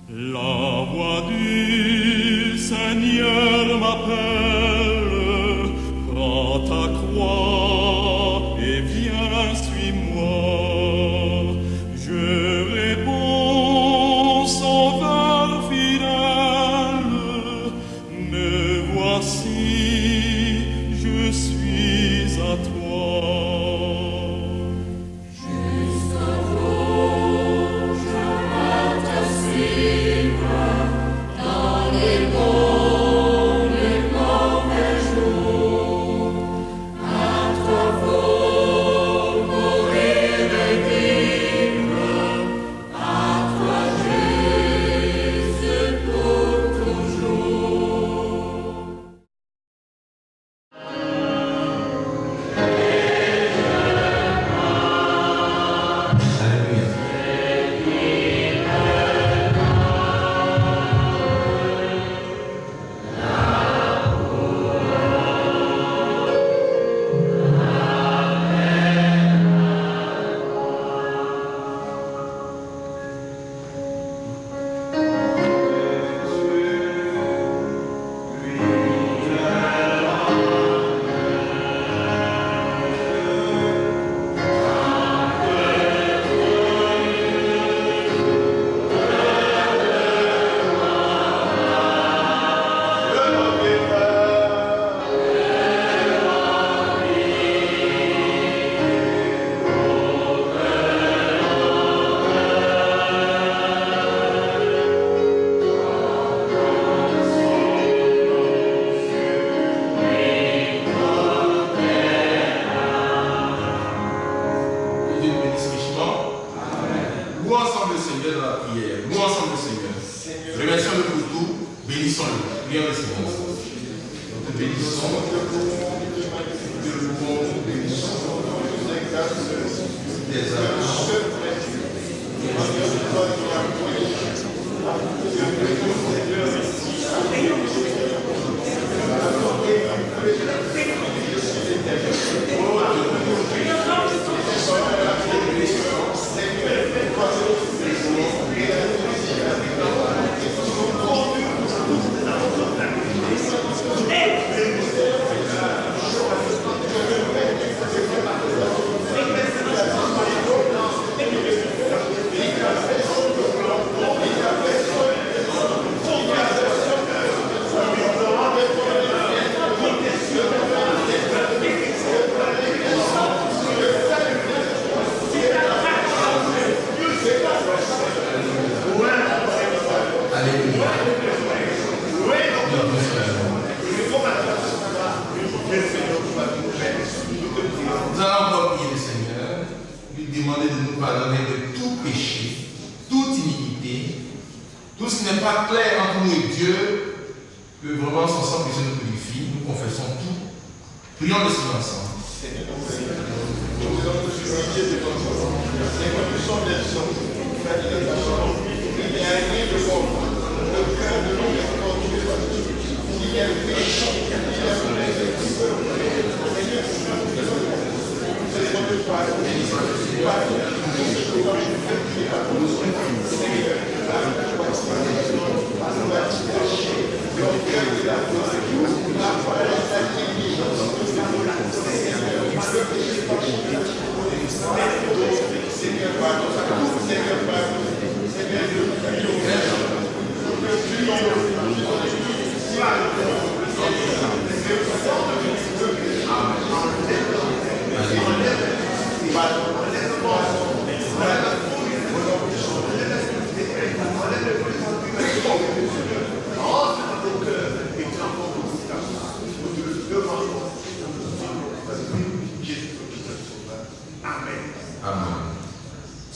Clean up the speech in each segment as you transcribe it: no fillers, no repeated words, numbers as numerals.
La voix du Seigneur m'appelle, prends ta croix et viens, suis-moi. Je réponds, Sauveur fidèle, me voici, je suis à toi. Nous allons encore prier le Seigneur, lui demander de nous pardonner de tout péché, toute iniquité, tout ce qui n'est pas clair entre nous et Dieu, que vraiment son sang puisse nous purifier. Nous confessons tout. Prions le Seigneur ensemble.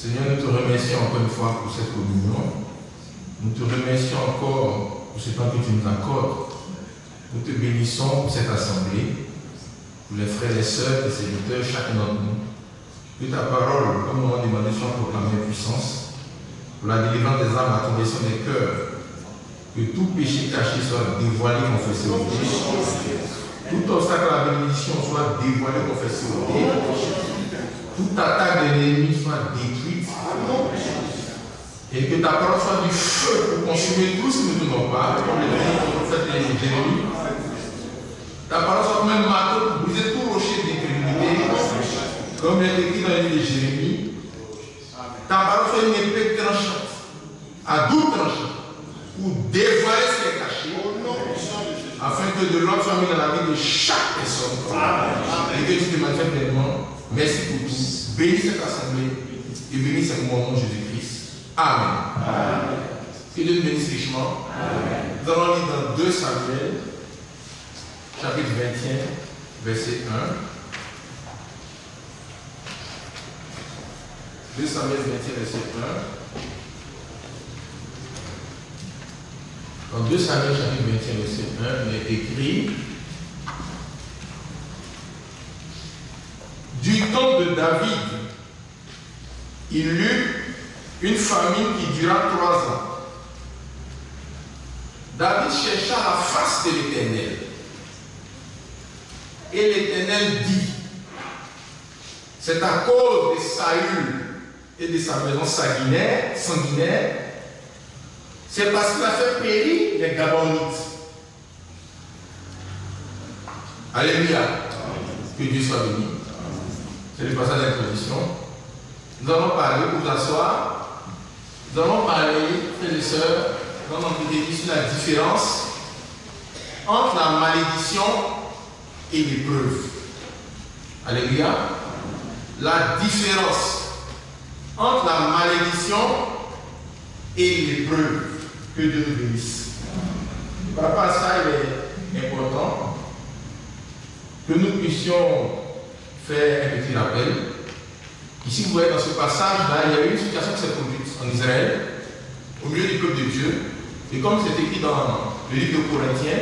Seigneur, nous te remercions encore une fois pour cette communion. Nous te remercions encore pour ce temps que tu nous accordes. Nous te bénissons pour cette assemblée, pour les frères et sœurs, les serviteurs, chacun d'entre nous. Que ta parole, comme nous l'avons demandé, soit proclamée en puissance, pour la délivrance des âmes, la conversion des cœurs. Que tout péché caché soit dévoilé, confessé au Dieu. Tout obstacle à la bénédiction soit dévoilé, confessé au Dieu. Toute attaque de l'ennemi soit détruite. Et que ta parole soit du feu pour consumer tout ce que nous ne donnons pas, comme le dit le prophète Jérémie. Ta parole soit comme un marteau pour briser tout rocher d'incrédulité, comme il est écrit dans le livre de Jérémie. Ta parole soit une épée tranchante, à double tranchant, pour dévoiler ce qui est caché, afin que de l'ordre soit mis dans la vie de chaque personne. Et que tu te manifestes pleinement. Merci pour tout. Bénis cette assemblée et bénis ce moment au nom de Jésus-Christ. Amen. Que Dieu nous bénisse richement. Amen. Nous allons lire dans 2 Samuel, chapitre 21, verset 1. 2 Samuel 21, verset 1. Dans 2 Samuel, chapitre 21, verset 1, il est écrit: du temps de David, il eut une famine qui dura 3 ans. David chercha la face de l'Éternel. Et l'Éternel dit: c'est à cause de Saül et de sa maison sanguinaire, c'est parce qu'il a fait périr les Gabonites. Alléluia. Que Dieu soit béni. C'est le passage d'introduction. Nous allons parler, pour vous asseoir, nous allons parler, frères et sœurs, dans notre étude sur la différence entre la malédiction et l'épreuve. Alléluia. La différence entre la malédiction et l'épreuve. Que Dieu nous bénisse. Par rapport à ça, il est important que nous puissions faire un petit rappel. Ici, vous voyez dans ce passage-là, il y a eu une situation qui s'est produite en Israël, au milieu du peuple de Dieu. Et comme c'est écrit dans le livre de Corinthiens,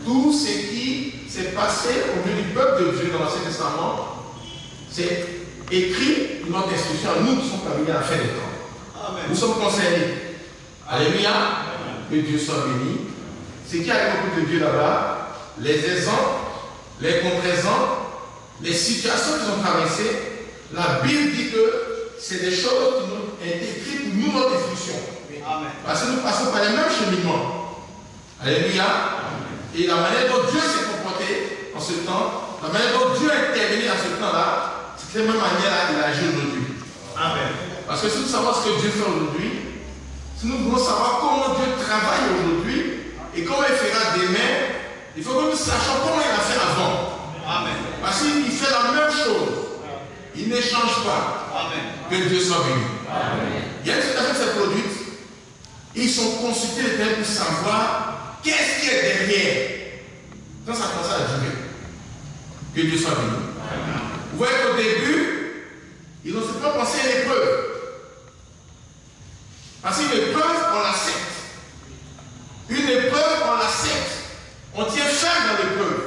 tout ce qui s'est passé au milieu du peuple de Dieu dans l'Ancien Testament, c'est écrit dans notre instruction à nous qui sommes parvenus à la fin des temps. Amen. Nous sommes concernés. Alléluia. Que Dieu soit béni. Ce qui arrive au peuple de Dieu là-bas, les exemples, les contre-exemples, les situations qu'ils ont traversées, la Bible dit que c'est des choses qui nous ont été écrites pour nous, notre instruction. Amen. Parce que nous passons par les mêmes cheminements. Alléluia. Amen. Et la manière dont Dieu s'est comporté en ce temps, la manière dont Dieu a intervenu dans ce temps-là, c'est de la même manière qu'il agit aujourd'hui. Amen. Parce que si nous savons ce que Dieu fait aujourd'hui, si nous voulons savoir comment Dieu travaille aujourd'hui et comment il fera demain, il faut que nous sachions comment il a fait avant. Amen. Parce qu'il fait la même chose. Il ne change pas. Amen. Que Dieu soit béni. Amen. Il y a une situation qui s'est produite. Ils sont consultés l'Éternel pour savoir qu'est-ce qui est derrière. Quand ça commence à durer. Que Dieu soit béni. Amen. Vous voyez qu'au début, ils n'ont pas pensé à l'épreuve. Parce qu'une épreuve, on l'accepte. Une épreuve, on l'accepte. On tient ferme dans l'épreuve.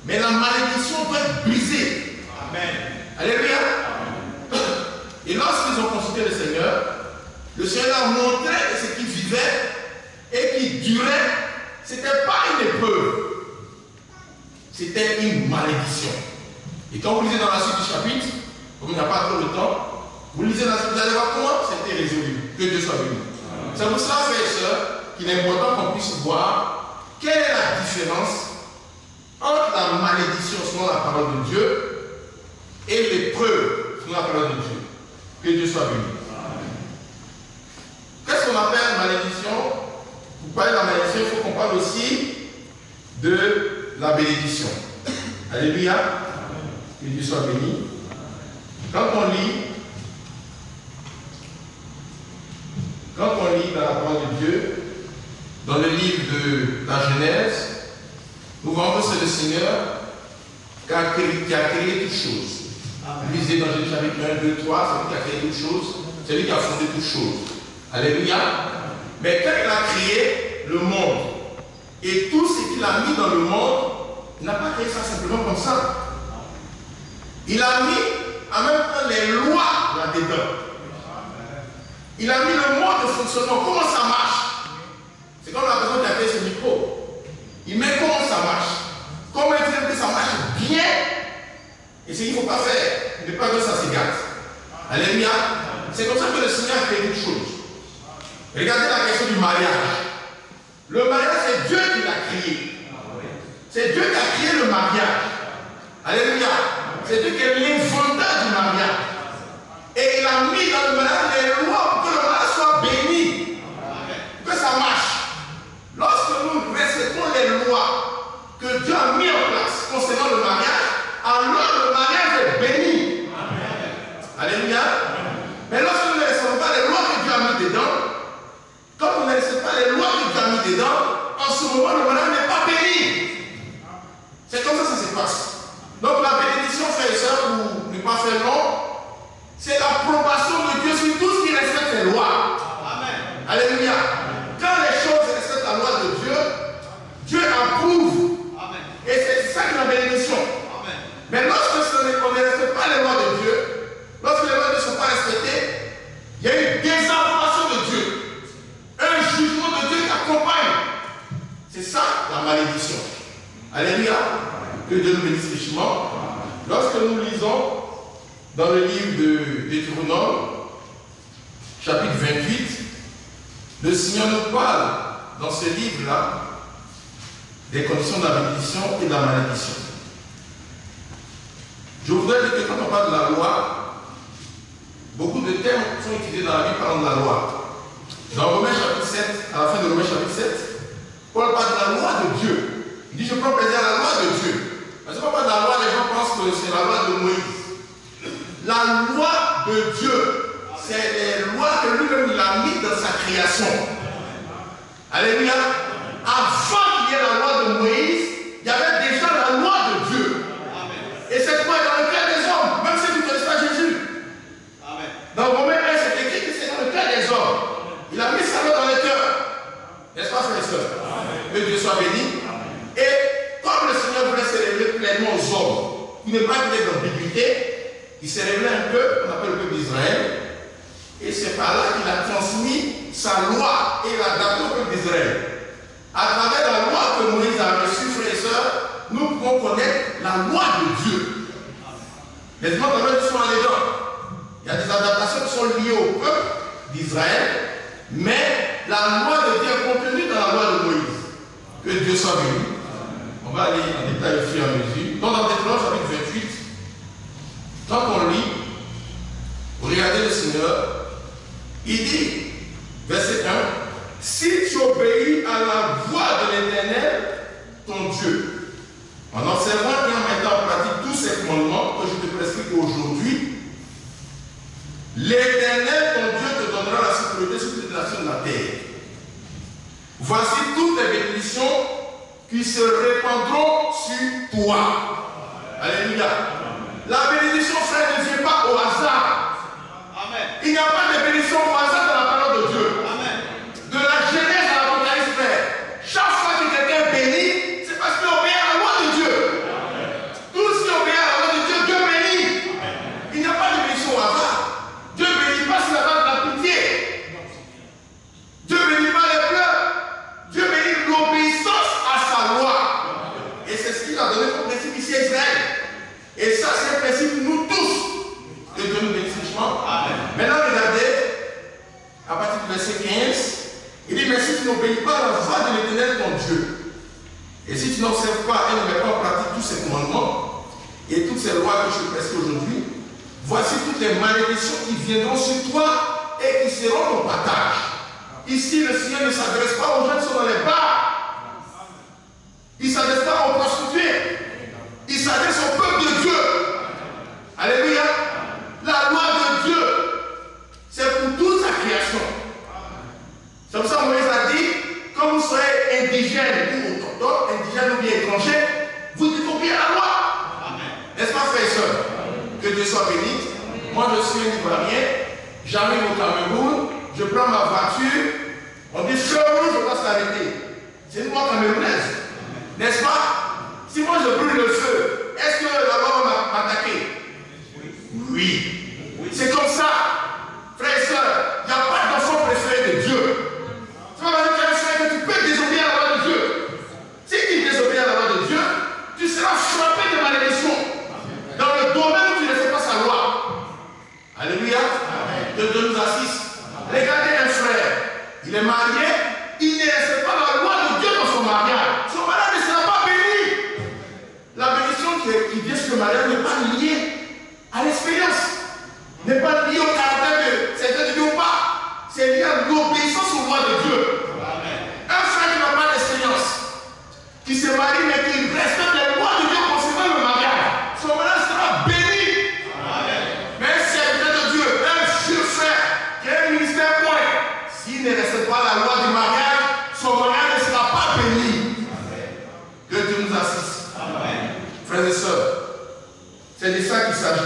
Mais la malédiction doit être brisée. Amen. Alléluia. Et lorsqu'ils ont consulté le Seigneur leur montrait que ce qu'ils vivaient et qui durait, ce n'était pas une épreuve. C'était une malédiction. Et quand vous lisez dans la suite du chapitre, comme il n'y a pas trop de temps, vous lisez la suite, vous allez voir comment c'était résolu. Que Dieu soit béni. C'est pour cela, frères et sœurs, qu'il est important qu'on puisse voir quelle est la différence entre la malédiction selon la parole de Dieu et l'épreuve selon la parole de Dieu. Que Dieu soit béni. Qu'est-ce qu'on appelle malédiction? Pour parler de la malédiction, il faut qu'on parle aussi de la bénédiction. Alléluia. Que Dieu soit béni. Quand on lit dans la parole de Dieu, dans le livre de la Genèse, nous voyons que c'est le Seigneur qui a créé toutes choses. Lisez dans Genèse chapitre 1, 2, 3, c'est lui qui a créé toutes choses, c'est lui qui a fondé toutes choses. Alléluia. Mais quand il a créé le monde et tout ce qu'il a mis dans le monde, il n'a pas créé ça simplement comme ça. Il a mis en même temps les lois là-dedans. Il a mis le mode de fonctionnement, comment ça marche. C'est comme la personne qui a fait ce micro. Il met comment ça marche. Comment il fait que ça marche bien. Et ce qu'il ne faut pas faire, ne pas que ça se gâte. Alléluia. C'est comme ça que le Seigneur a créé toutes choses. question du mariage. Le mariage, c'est Dieu qui l'a créé. C'est Dieu qui a créé le mariage. Alléluia. C'est Dieu qui est l'inventeur du mariage. Et il a mis dans le mariage les lois pour que le mariage soit béni. Que ça marche. Lorsque nous respectons les lois que Dieu a mis en place concernant le mariage, alors le mariage est béni. Alléluia. Mais lorsque nous ne respectons pas les lois que Dieu a mis dedans, quand on ne respecte pas les lois que Dieu a mis dedans, en ce moment le mariage n'est pas béni. C'est comme ça que ça se passe. Donc la bénédiction, frères et sœurs, pour ne pas faire long, c'est l'approbation de Dieu sur tout ce qui respecte les lois. Amen. Alléluia. Quand les choses respectent la loi de Dieu, Dieu approuve. Amen. Et c'est ça qui est la bénédiction. Amen. Mais lorsque on ne respecte pas les lois de Dieu, lorsque les lois ne sont pas respectées, il y a une désapprobation de Dieu. Un jugement de Dieu qui accompagne. C'est ça la malédiction. Alléluia. Que Dieu nous bénisse richement. Lorsque nous lisons dans le livre de Deutéronome, chapitre 28, le Seigneur nous parle dans ce livre-là des conditions de la bénédiction et de la malédiction. Je voudrais dire que quand on parle de la loi, beaucoup de termes sont utilisés dans la Bible parlant de la loi. Dans Romains chapitre 7, à la fin de Romains chapitre 7, Paul parle de la loi de Dieu. Il dit, je prends plaisir à la loi de Dieu. Parce que quand on parle de la loi, les gens pensent que c'est la loi de Moïse. La loi de Dieu, c'est les lois que lui-même il a mises dans sa création. Alléluia. Avant qu'il y ait la loi de Moïse, il y avait déjà la loi de Dieu. Et cette loi est dans le cœur des hommes, même si tu ne connais pas Jésus. Amen. Dans Romains 1, c'est écrit que c'est dans le cœur des hommes. Il a mis sa loi dans le cœur. N'est-ce pas, frères et sœurs? Que Dieu soit béni. Et comme le Seigneur voulait se révéler pleinement aux hommes, il n'est pas venu dans l'ambiguïté, il s'est révélé un peu, on appelle le peuple d'Israël, et c'est par là qu'il a transmis sa loi et l'a adapté au peuple d'Israël. À travers la loi que Moïse a reçue, frères et sœurs, nous pouvons connaître la loi de Dieu. Les demandements sont dedans. Il y a des adaptations qui sont liées au peuple d'Israël, mais la loi de Dieu est contenue dans la loi de Moïse. Que Dieu soit béni. On va aller en détail au fur et à mesure. Donc dans Deutéronome chapitre 28, quand on lit, regardez le Seigneur, il dit, verset 1, si tu obéis à la voix de l'Éternel, ton Dieu, en observant et en mettant en pratique tous ces commandements que je te prescris aujourd'hui, l'Éternel, ton Dieu, te donnera la sécurité sur toutes les nations de la terre. Voici toutes les bénédictions qui se répandront sur toi. Alléluia. La bénédiction, frère, ne vient pas au hasard. Amen. Il n'y a pas de bénédiction au hasard dans la parole de Dieu. Amen. De la Genèse à l'Apocalypse, frère. Chaque fois que quelqu'un est béni, c'est parce qu'il obéit à la loi de Dieu. Amen. Tout ce qui obéit à la loi de Dieu, Dieu bénit. Amen. Il n'y a pas de bénédiction au hasard. Dieu ne bénit pas s'il n'a pas de la pitié. Dieu ne bénit pas les pleurs. Dieu bénit l'obéissance à sa loi. Et c'est ce qu'il a donné comme principe ici à Israël. Et ça, c'est un principe nous tous. Que Dieu nous bénisse richement. Maintenant, regardez, à partir du verset 15, il dit, mais si tu n'obéis pas à la voix de l'Éternel, ton Dieu, et si tu n'observes pas et ne mets pas en pratique tous ces commandements et toutes ces lois que je prescris aujourd'hui, voici toutes les malédictions qui viendront sur toi et qui seront ton partage. Ici, le Seigneur ne s'adresse pas aux gens qui sont dans les bars. Il ne s'adresse pas aux prostituées. Il s'adresse au peuple de Dieu. Alléluia. La loi de Dieu, c'est pour toute sa création. C'est pour ça que Moïse a dit, quand vous serez indigène ou autochtone, indigène ou bien étranger, vous devez obéir à la loi. N'est-ce pas, frères et sœurs? Que Dieu soit béni. Moi, je suis un Ivoirien, j'arrive au Cameroun, je prends ma voiture, on dit feu rouge, je dois s'arrêter. C'est une loi camerounaise. N'est-ce pas? Si moi je brûle le feu, est-ce que la loi va m'attaquer? Oui. C'est comme ça. Frères et sœurs, il n'y a pas d'enfant préféré de Dieu. Tu vas me dire que tu peux désobéir à la loi de Dieu. Si tu désobéis à la loi de Dieu, tu seras frappé de malédiction dans le domaine où tu ne fais pas sa loi. Alléluia. Que Dieu nous assiste. Regardez un frère. mais il ne respecte pas la loi de Dieu dans son mariage. Son mariage ne sera pas béni. La bénédiction qui vient sur le mariage n'est pas liée à l'expérience, n'est pas liée au caractère de cet individu ou pas. C'est lié à l'obéissance aux lois de Dieu. Un frère qui n'a pas d'expérience, qui se marie mais qui respecte les lois de Dieu concernant le mariage, son mariage sera béni. Mais un serviteur de Dieu, un vieux frère qui a un ministère point, s'il ne respecte pas la loi du mariage, son mariage ne sera pas béni. Que Dieu nous assiste. Frères et sœurs, c'est de ça qu'il s'agit.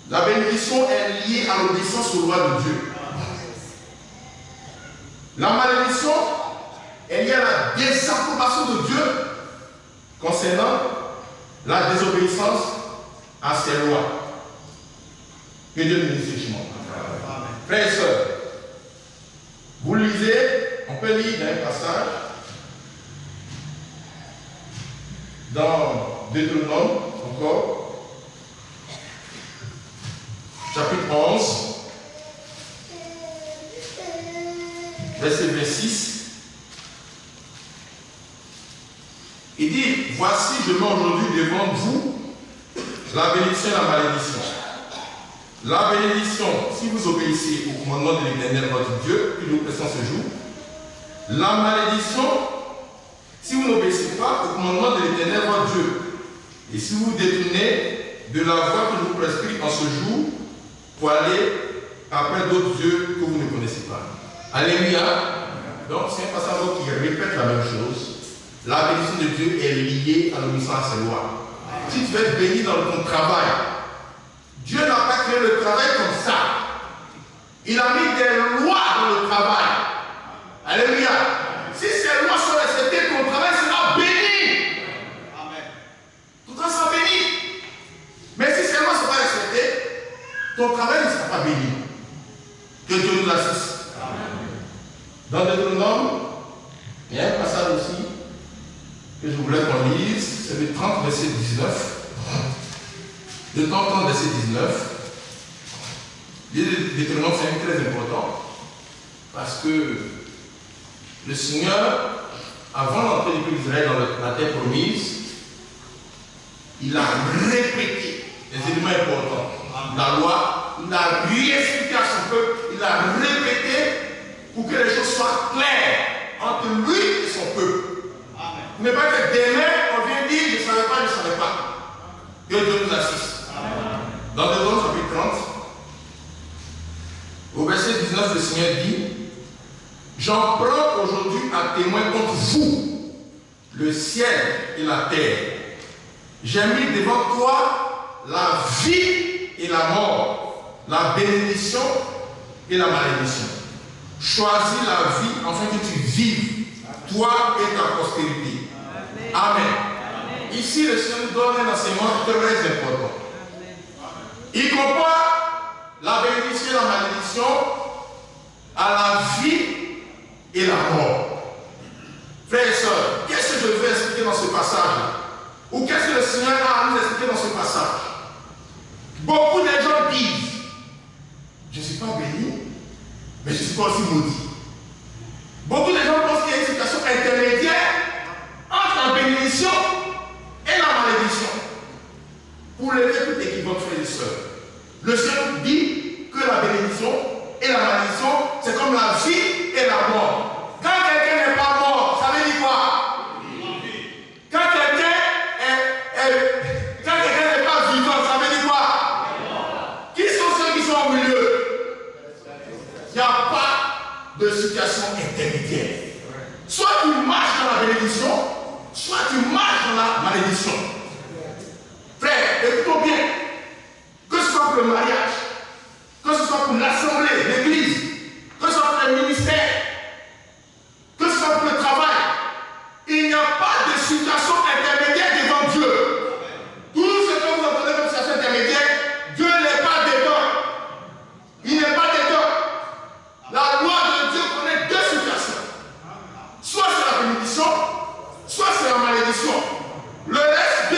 La bénédiction est liée à l'obéissance aux lois de Dieu. La malédiction est liée à la désapprobation de Dieu concernant la désobéissance à ses lois. Que Dieu nous dise richement. Frères et sœurs, vous lisez, on peut lire dans un passage dans Deutéronome encore, chapitre 11, verset 26. Il dit, voici, je mets aujourd'hui devant vous la bénédiction et la malédiction. La bénédiction, si vous obéissez au commandement de l'Éternel, votre Dieu, que nous pressons ce jour. La malédiction, si vous n'obéissez pas au commandement de l'Éternel, votre Dieu. Et si vous détournez de la voie que je vous prescris en ce jour, pour aller après d'autres dieux que vous ne connaissez pas. Alléluia. Donc c'est un passage qui répète la même chose. La bénédiction de Dieu est liée à l'obéissance à ses lois. Si tu veux être béni dans ton travail, Dieu n'a pas créé le travail comme ça. Il a mis des lois dans le travail. Alléluia. Si ces lois sont respectées, ton travail sera béni. Amen. Ton travail sera béni. Mais si ces lois ne sont pas respectées, ton travail ne sera pas béni. Que Dieu nous assiste. Dans Deutéronome, il y a un passage aussi que je voulais qu'on lise, c'est le 30 verset 19. Le 30 verset 19. Deutéronome, c'est très important parce que le Seigneur, avant l'entrée du peuple d'Israël dans la terre promise, il a répété les éléments importants. La loi, il a réexpliqué à son peuple, il a répété pour que les choses soient claires entre lui et son peuple. Il n'est pas que demain on vient dire je ne savais pas, je ne savais pas. Que Dieu nous assiste. Dans Deutéronome chapitre 30, au verset 19, le Seigneur dit, j'en prends aujourd'hui à témoin contre vous le ciel et la terre. J'ai mis devant toi la vie et la mort, la bénédiction et la malédiction. Choisis la vie afin que tu vives, toi et ta postérité. Amen. Amen. Ici, le Seigneur nous donne un enseignement très important. Il compare la bénédiction et la malédiction à la vie et la mort. Frères et sœurs, qu'est-ce que je veux expliquer dans ce passage-là? Ou qu'est-ce que le Seigneur a à nous expliquer dans ce passage? Beaucoup de gens disent, je ne suis pas béni, mais je ne suis pas aussi maudit. Beaucoup de gens pensent qu'il y a une situation intermédiaire entre la bénédiction et la malédiction. Pour lever tout équivoque, frères et sœurs, le Seigneur dit que la bénédiction et la malédiction, c'est comme la vie et la mort. Quand quelqu'un n'est pas mort, ça veut dire quoi? Quand quelqu'un n'est pas vivant, ça veut dire quoi? Qui sont ceux qui sont au milieu? Il n'y a pas de situation intermédiaire. Soit tu marches dans la bénédiction, soit tu marches dans la malédiction. Frère, écoutons bien. Que ce soit pour le mariage, que ce soit pour l'assemblée, l'église, que ce soit pour le ministère, que ce soit pour le travail, il n'y a pas de situation intermédiaire devant Dieu. Tout ce que vous entendez comme situation intermédiaire, Dieu n'est pas dedans. Il n'est pas dedans. La loi de Dieu connaît deux situations. Soit c'est la bénédiction, soit c'est la malédiction. Le reste,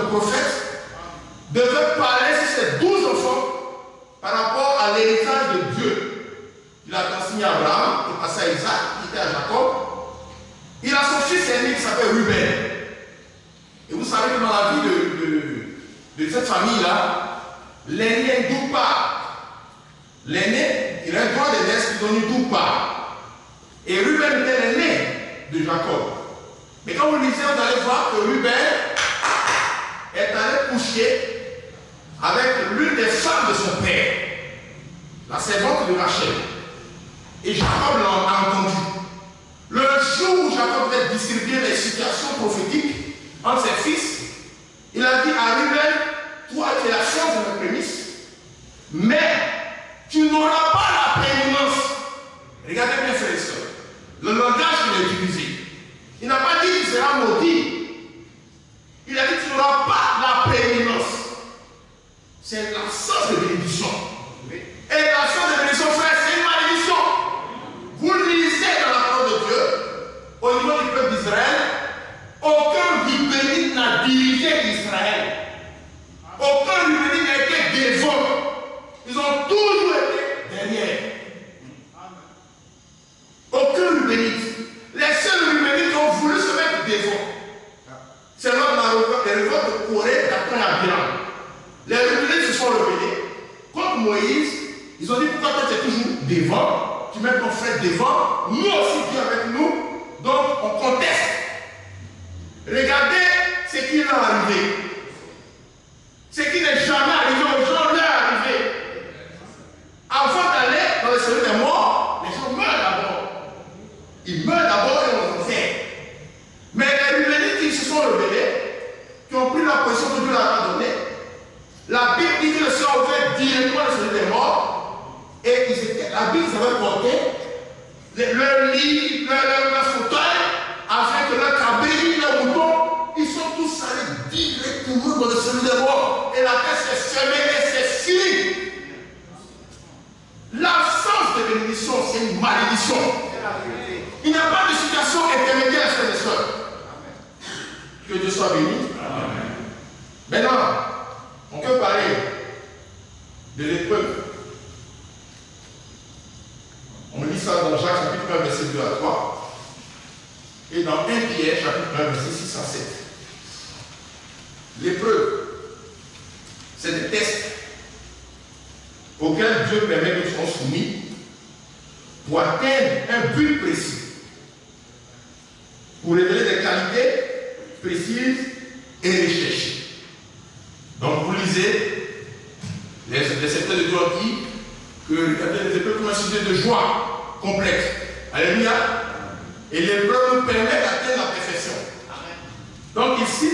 prophète, devait parler sur ses 12 enfants par rapport à l'héritage de Dieu. Il a consigné à Abraham, il est passé à Isaac, il était à Jacob. Il a son fils aîné qui s'appelle Ruben. Et vous savez que dans la vie de cette famille-là, l'aîné ne doute pas. L'aîné, il a un droit d'aînesse qui donne une doute pas. Et Ruben était l'aîné de Jacob. Mais quand vous lisez, vous allez voir que Ruben est allé coucher avec l'une des femmes de son père, la servante de Rachel. Et Jacob l'a entendu. Le jour où Jacob devait distribuer les situations prophétiques entre ses fils, il a dit à Ruben, toi tu es la chance de la prémisse, mais tu n'auras pas la prééminence. Regardez bien, frères et sœurs, le langage qu'il a utilisé. Il n'a pas dit qu'il sera maudit. Il a dit que tu n'auras pas la prééminence. C'est l'absence de bénédiction. Et l'absence de bénédiction, frère, c'est une malédiction. Vous lisez dans la parole de Dieu, au niveau du peuple d'Israël, aucun Rubénite n'a dirigé Israël. Aucun Rubénite n'a été devant. Ils ont toujours été derrière. Aucun Rubénite. Les seuls Rubénites ont voulu se mettre devant. C'est lors de les révoltes de Corée d'après Abiram. Les Rubénites se sont rebellés contre Moïse. Ils ont dit pourquoi toi tu es toujours devant, tu mets ton frère devant, nous aussi Dieu avec nous, donc on conteste. Regardez ce qui leur est arrivé. Ce qui n'est jamais arrivé aux gens leur est arrivé. Avant d'aller dans le séjour des morts, les gens meurent d'abord. Ils meurent d'abord et on enterre. Mais les Rubénites qui se sont rebellés, qui ont pris la position que Dieu leur a donnée, la Bible dit que le Seigneur a ouvert directement le séjour des morts. Et la Bible avait porté leur lit, leur fauteuil, afin que leur cabri, leur mouton, ils sont tous allés directement dans le séjour des morts. Et la terre s'est semée et c'est fini. L'absence de bénédiction, c'est une malédiction. Il n'y a pas de situation intermédiaire, frères et sœurs. Que Dieu soit béni. Amen. Maintenant, on peut parler de l'épreuve. On lit ça dans Jacques chapitre 1, verset 2 à 3. Et dans 1 Pierre chapitre 1, verset 6 à 7. L'épreuve, c'est des tests auxquels Dieu permet que nous soyons soumis pour atteindre un but précis. Pour révéler des qualités précises et recherchées. Donc vous lisez, les secteurs de Dieu ont dit que les épreuves comme un sujet de joie complexe. Alléluia. Et l'épreuve nous permet d'atteindre la perfection. Donc ici,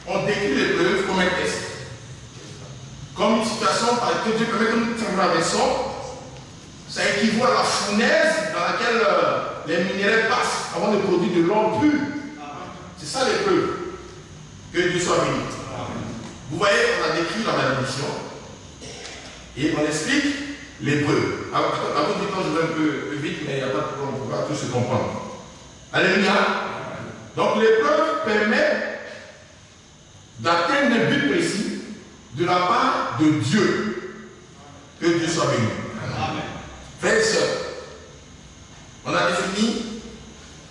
on décrit l'épreuve comme un test. Comme une situation par laquelle Dieu permet que nous traversons. Ça équivaut à la fournaise dans laquelle les minéraux passent avant de produire de l'or pur. C'est ça l'épreuve. Que Dieu soit béni. Vous voyez, on a décrit la malédiction et on explique l'épreuve. À votre temps, je vais un peu vite, mais il n'y a pas de problème, on va tous se comprendre. Alléluia. Donc l'épreuve permet d'atteindre un but précis de la part de Dieu. Que Dieu soit béni. Amen. Frères et sœurs, on a défini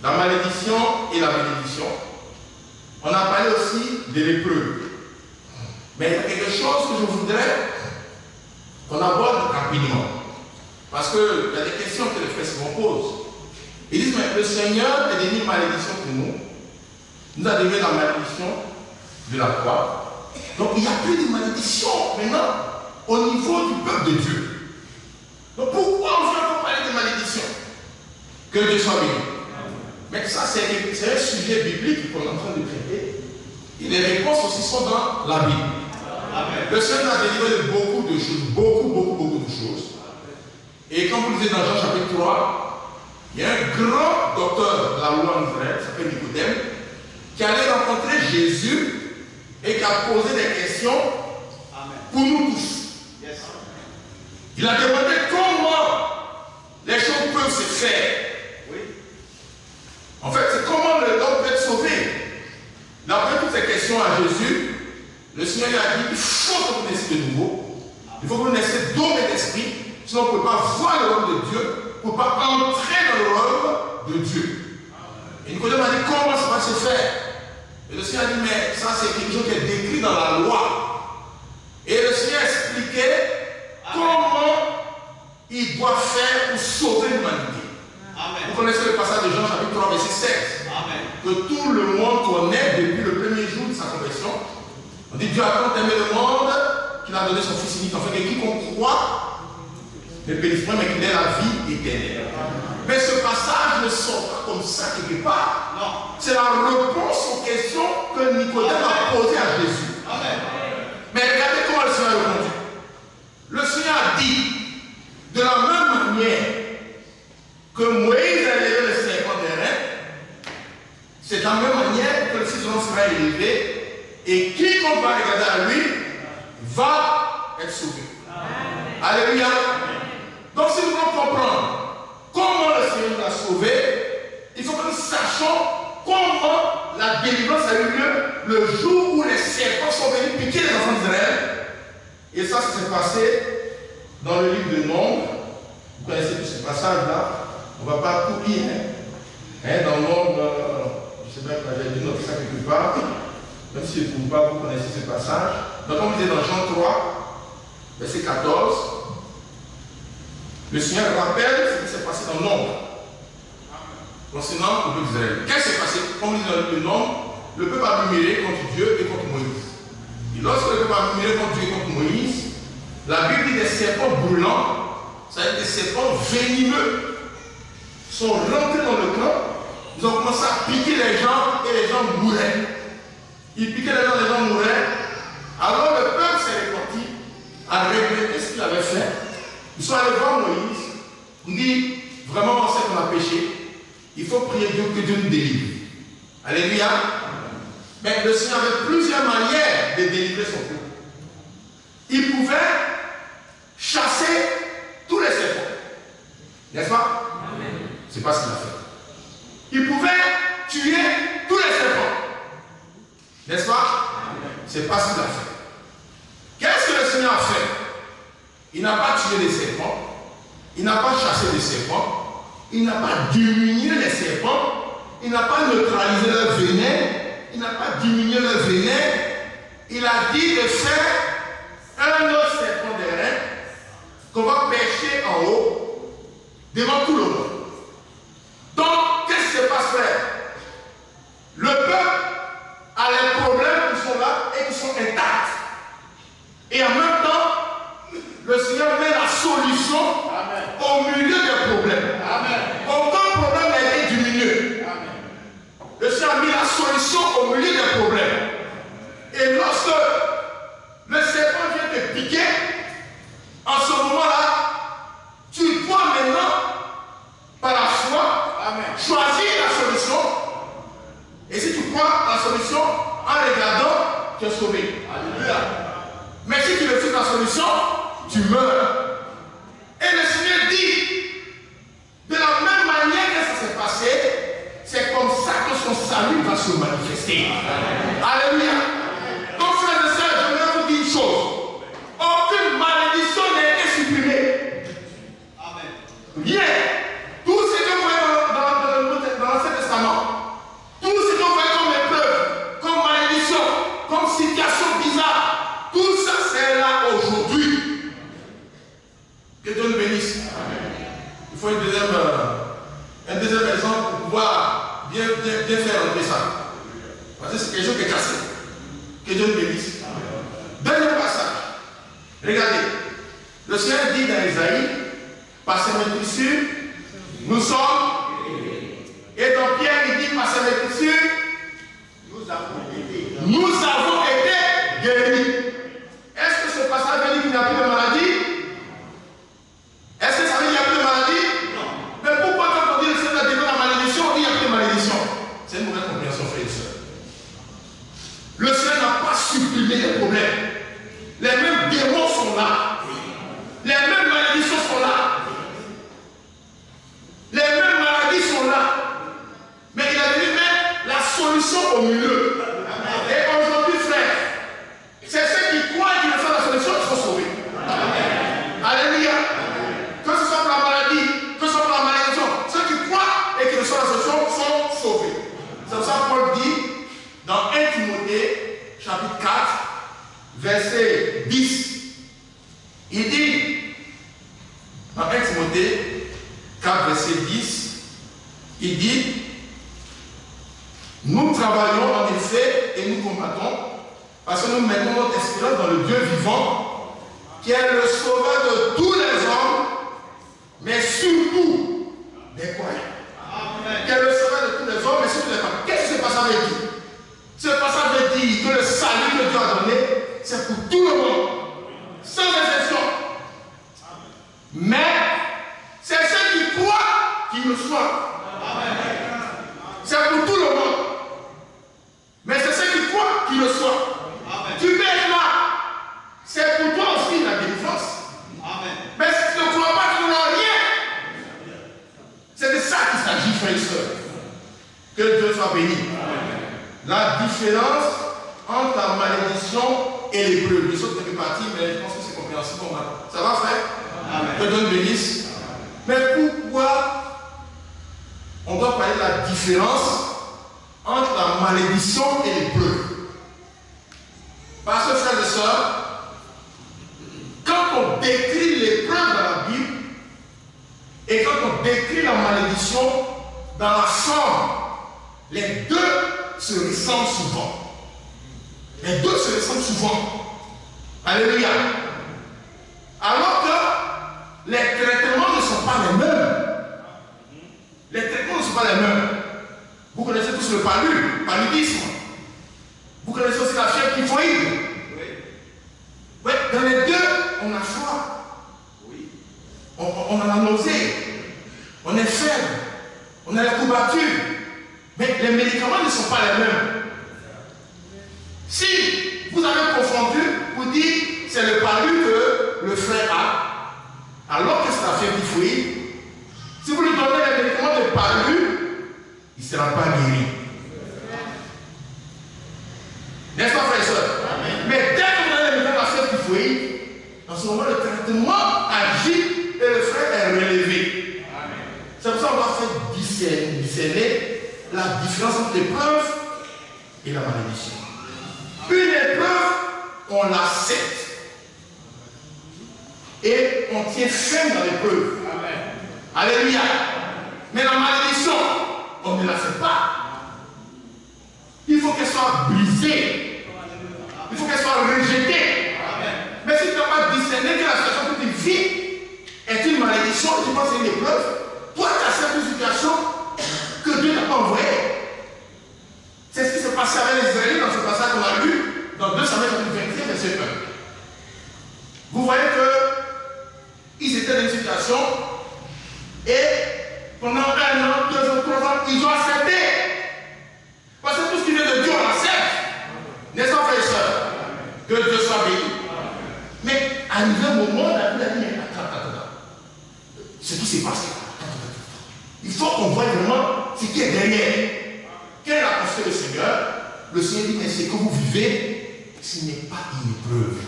la malédiction et la bénédiction. On a parlé aussi de l'épreuve. Mais il y a quelque chose que je voudrais qu'on aborde rapidement. Parce qu'il y a des questions que les frères se posent. Ils disent, mais le Seigneur est devenu une malédiction pour nous. Il nous a donné la malédiction de la croix. Donc il n'y a plus de malédiction maintenant au niveau du peuple de Dieu. Donc pourquoi on veut encore parler de malédiction? Que Dieu soit béni. Mais ça, c'est un sujet biblique qu'on est en train de traiter. Et les réponses aussi sont dans la Bible. Amen. Le Seigneur a délivré de beaucoup de choses, beaucoup de choses. Et comme vous lisez dans Jean chapitre 3, il y a un grand docteur de la loi en Israël, qui s'appelle Nicodème, qui allait rencontrer Jésus et qui a posé des questions pour nous tous. Yes. Il a demandé comment les choses peuvent se faire. Oui. En fait, c'est comment l'homme peut être sauvé. D'après toutes ces questions à Jésus, Le Seigneur lui a dit, il faut que vous naissiez de nouveau. Il faut que vous naissiez d'eau et d'esprit. Sinon, on ne peut pas voir le royaume de Dieu. On ne peut pas entrer dans le royaume de Dieu. Et Nicodème m'a dit, comment ça va se faire? Et le Seigneur a dit, mais ça c'est quelque chose qui est décrit dans la loi. Et le Seigneur expliquait comment il doit faire pour sauver l'humanité. Vous connaissez le passage de Jean chapitre 3 verset 16. Amen. Que tout le monde connaît depuis le premier jour de sa conversion. On dit Dieu a tant aimé le monde qu'il a donné son Fils unique, afin que quiconque croit ne périsse point, mais qu'il ait la vie éternelle. Mais ce passage ne sort pas comme ça quelque part. Non. C'est la réponse aux questions que Nicodème a posées à Jésus. Amen. Mais regardez comment le Seigneur a répondu. Le Seigneur a dit, de la même manière que Moïse a élevé le serpent des reins, c'est de la même manière que le Fils de l'homme sera élevé, et quiconque va regarder à lui va être sauvé. Amen. Alléluia. Donc si nous voulons comprendre comment le Seigneur nous a sauvés, il faut que nous sachions comment la délivrance a eu lieu le jour où les serpents sont venus piquer les enfants d'Israël. Et ça s'est passé dans le livre de Nombres. Vous connaissez tous ces passages-là. On ne va pas tout lire. Dans Nombres, je ne sais pas si j'avais dit notre ça quelque part. Même si je ne trouve pas, vous connaissez ces passages. Donc, comme on disait dans Jean 3, verset 14, le Seigneur rappelle ce qui s'est passé dans Nombres. Concernant le peuple d'Israël. Qu'est-ce qui s'est passé? Comme on dit dans le livre de Nombres, le peuple a murmuré contre Dieu et contre Moïse. Et lorsque le peuple a murmuré contre Dieu et contre Moïse, la Bible dit des serpents brûlants, c'est-à-dire des serpents venimeux, sont rentrés dans le camp, ils ont commencé à piquer les gens et les gens mouraient. Ils piquaient les gens mouraient. Alors le peuple s'est réparti à regretter ce qu'il avait fait. Ils sont allés voir Moïse, ils dit vraiment on sait qu'on a péché, il faut prier Dieu que Dieu nous délivre. Alléluia. Mais le Seigneur avait plusieurs manières de délivrer son peuple. Il pouvait chasser tous les serpents. N'est-ce pas? C'est pas ce qu'il a fait. Il pouvait tuer tous les serpents. N'est-ce pas? C'est pas ce qu'il a fait. Qu'est-ce que le Seigneur a fait? Il n'a pas tué les serpents. Il n'a pas chassé les serpents. Il n'a pas diminué les serpents. Il n'a pas neutralisé leur venin. Il n'a pas diminué leur venin. Il a dit de faire un autre serpent des reins qu'on va pêcher en haut devant tout le monde. Donc, qu'est-ce qui se passe, frère? Le peuple a les problèmes qui sont là et qui sont intacts. Et en même temps, le Seigneur met la solution au milieu des problèmes. Amen. Aucun problème n'a été diminué. Amen. Le Seigneur a mis la solution au milieu des problèmes. Et lorsque le serpent vient te piquer, en ce moment-là, tu dois maintenant, par la foi, choisir la solution. Et si tu prends la solution, en regardant, tu es sauvé. Alléluia. Mais si tu refuses la solution, tu meurs. Et le Seigneur dit, de la même manière que ça s'est passé, c'est comme ça que son salut va se manifester. Alléluia. Donc, frères et sœurs, je voudrais vous dire une chose. Aucune malédiction n'a été supprimée. Amen. Rien. Tout ce que vous voyez dans l'Ancien Testament, tout ce que vous voyez comme épreuve, comme malédiction, comme situation bizarre, tout ça c'est là aujourd'hui. Que Dieu nous bénisse. Il faut un deuxième exemple pour pouvoir bien faire entrer ça. Parce que c'est quelque chose qui est cassé. Que Dieu nous bénisse. Deuxième passage. Regardez. Le Seigneur dit dans Isaïe, par ses métrissures, nous sommes. Et dans Pierre, il dit par ses métrissures, nous avons été guéris. Est-ce que ce passage veut dire qu'il n'y a plus de maladie? Est-ce que ça veut dire qu'il n'y a plus de maladie? Non. Mais pourquoi quand on dit le Seigneur a délivré la malédiction, on dit qu'il n'y a plus de malédiction? C'est une mauvaise compréhension, frères et sœurs. Le Seigneur n'a pas supprimé les problèmes. Les mêmes démons sont là. Les mêmes malédictions sont là. Les mêmes verset 10, il dit, dans 1 Timothée 4, verset 10, il dit, nous travaillons en effet et nous combattons parce que nous mettons notre espérance dans le Dieu vivant qui est le sauveur de tous les hommes, mais surtout des croyants. Qui est le sauveur de tous les hommes, mais surtout des croyants. Qu'est-ce que ce passage veut dire? Ce passage veut dire que le salut que Dieu a donné, c'est pour tout le monde, sans exception. Mais c'est ceux qui croient qui le soient. C'est pour tout le monde. Mais c'est ceux qui croient qui le soient. Tu peux être là. C'est pour toi aussi la délivrance. Mais si tu ne crois pas, tu n'auras rien. C'est de ça qu'il s'agit, frères et sœurs. Que Dieu soit béni. La différence entre la malédiction et l'épreuve. Les autres ne peuvent partir, mais je pense que c'est compréhensible. Ça va, frère? Que Dieu nous bénisse. Mais pourquoi on doit parler de la différence entre la malédiction et l'épreuve? Parce que, frères et sœurs, quand on décrit l'épreuve dans la Bible et quand on décrit la malédiction dans la forme, les deux se ressemblent souvent. Les deux se ressemblent souvent. Alléluia. Alors que les traitements ne sont pas les mêmes. Les traitements ne sont pas les mêmes. Vous connaissez tous le paludisme. Vous connaissez aussi la fièvre typhoïde. Oui. Dans les deux, on a froid. Oui. On a la nausée. On est faible. On a la courbature. Mais les médicaments ne sont pas les mêmes. Si vous avez confondu, vous dites c'est le palu que le frère a, alors que c'est la fièvre typhoïde, si vous lui donnez les médicaments de palu, il ne sera pas guéri. N'est-ce pas, frère et soeur? Mais dès que vous avez les médicaments de la fièvre typhoïde, en ce moment, le traitement agit et le frère est relevé. C'est pour ça qu'on doit faire discerner la différence entre l'épreuve et la malédiction. Une épreuve, on l'accepte. Et on tient ferme dans l'épreuve. Alléluia. Mais la malédiction, on ne l'accepte pas. Il faut qu'elle soit brisée. Il faut qu'elle soit rejetée. Mais si tu n'as pas discerné que la situation que tu vis est une malédiction, tu penses que c'est une épreuve, toi tu acceptes une situation que Dieu n'a pas envoyée. C'est ce qui s'est passé avec les Israélites dans ce passage qu'on a lu dans 2 Samuel 21, verset 1. Vous voyez qu'ils étaient dans une situation et pendant 1 an, 2 ans, 3 ans, ils ont accepté. Parce que tout ce qui vient de Dieu, on l'accepte. N'est-ce pas, frères et sœurs? Que Dieu soit béni. Mais arrivé un moment, la Bible a dit, mais attends. Ce qui s'est passé. Il faut qu'on voie vraiment ce qui est derrière. Quelle est la pensée du Seigneur? Le Seigneur dit, mais ce que vous vivez, ce n'est pas une épreuve.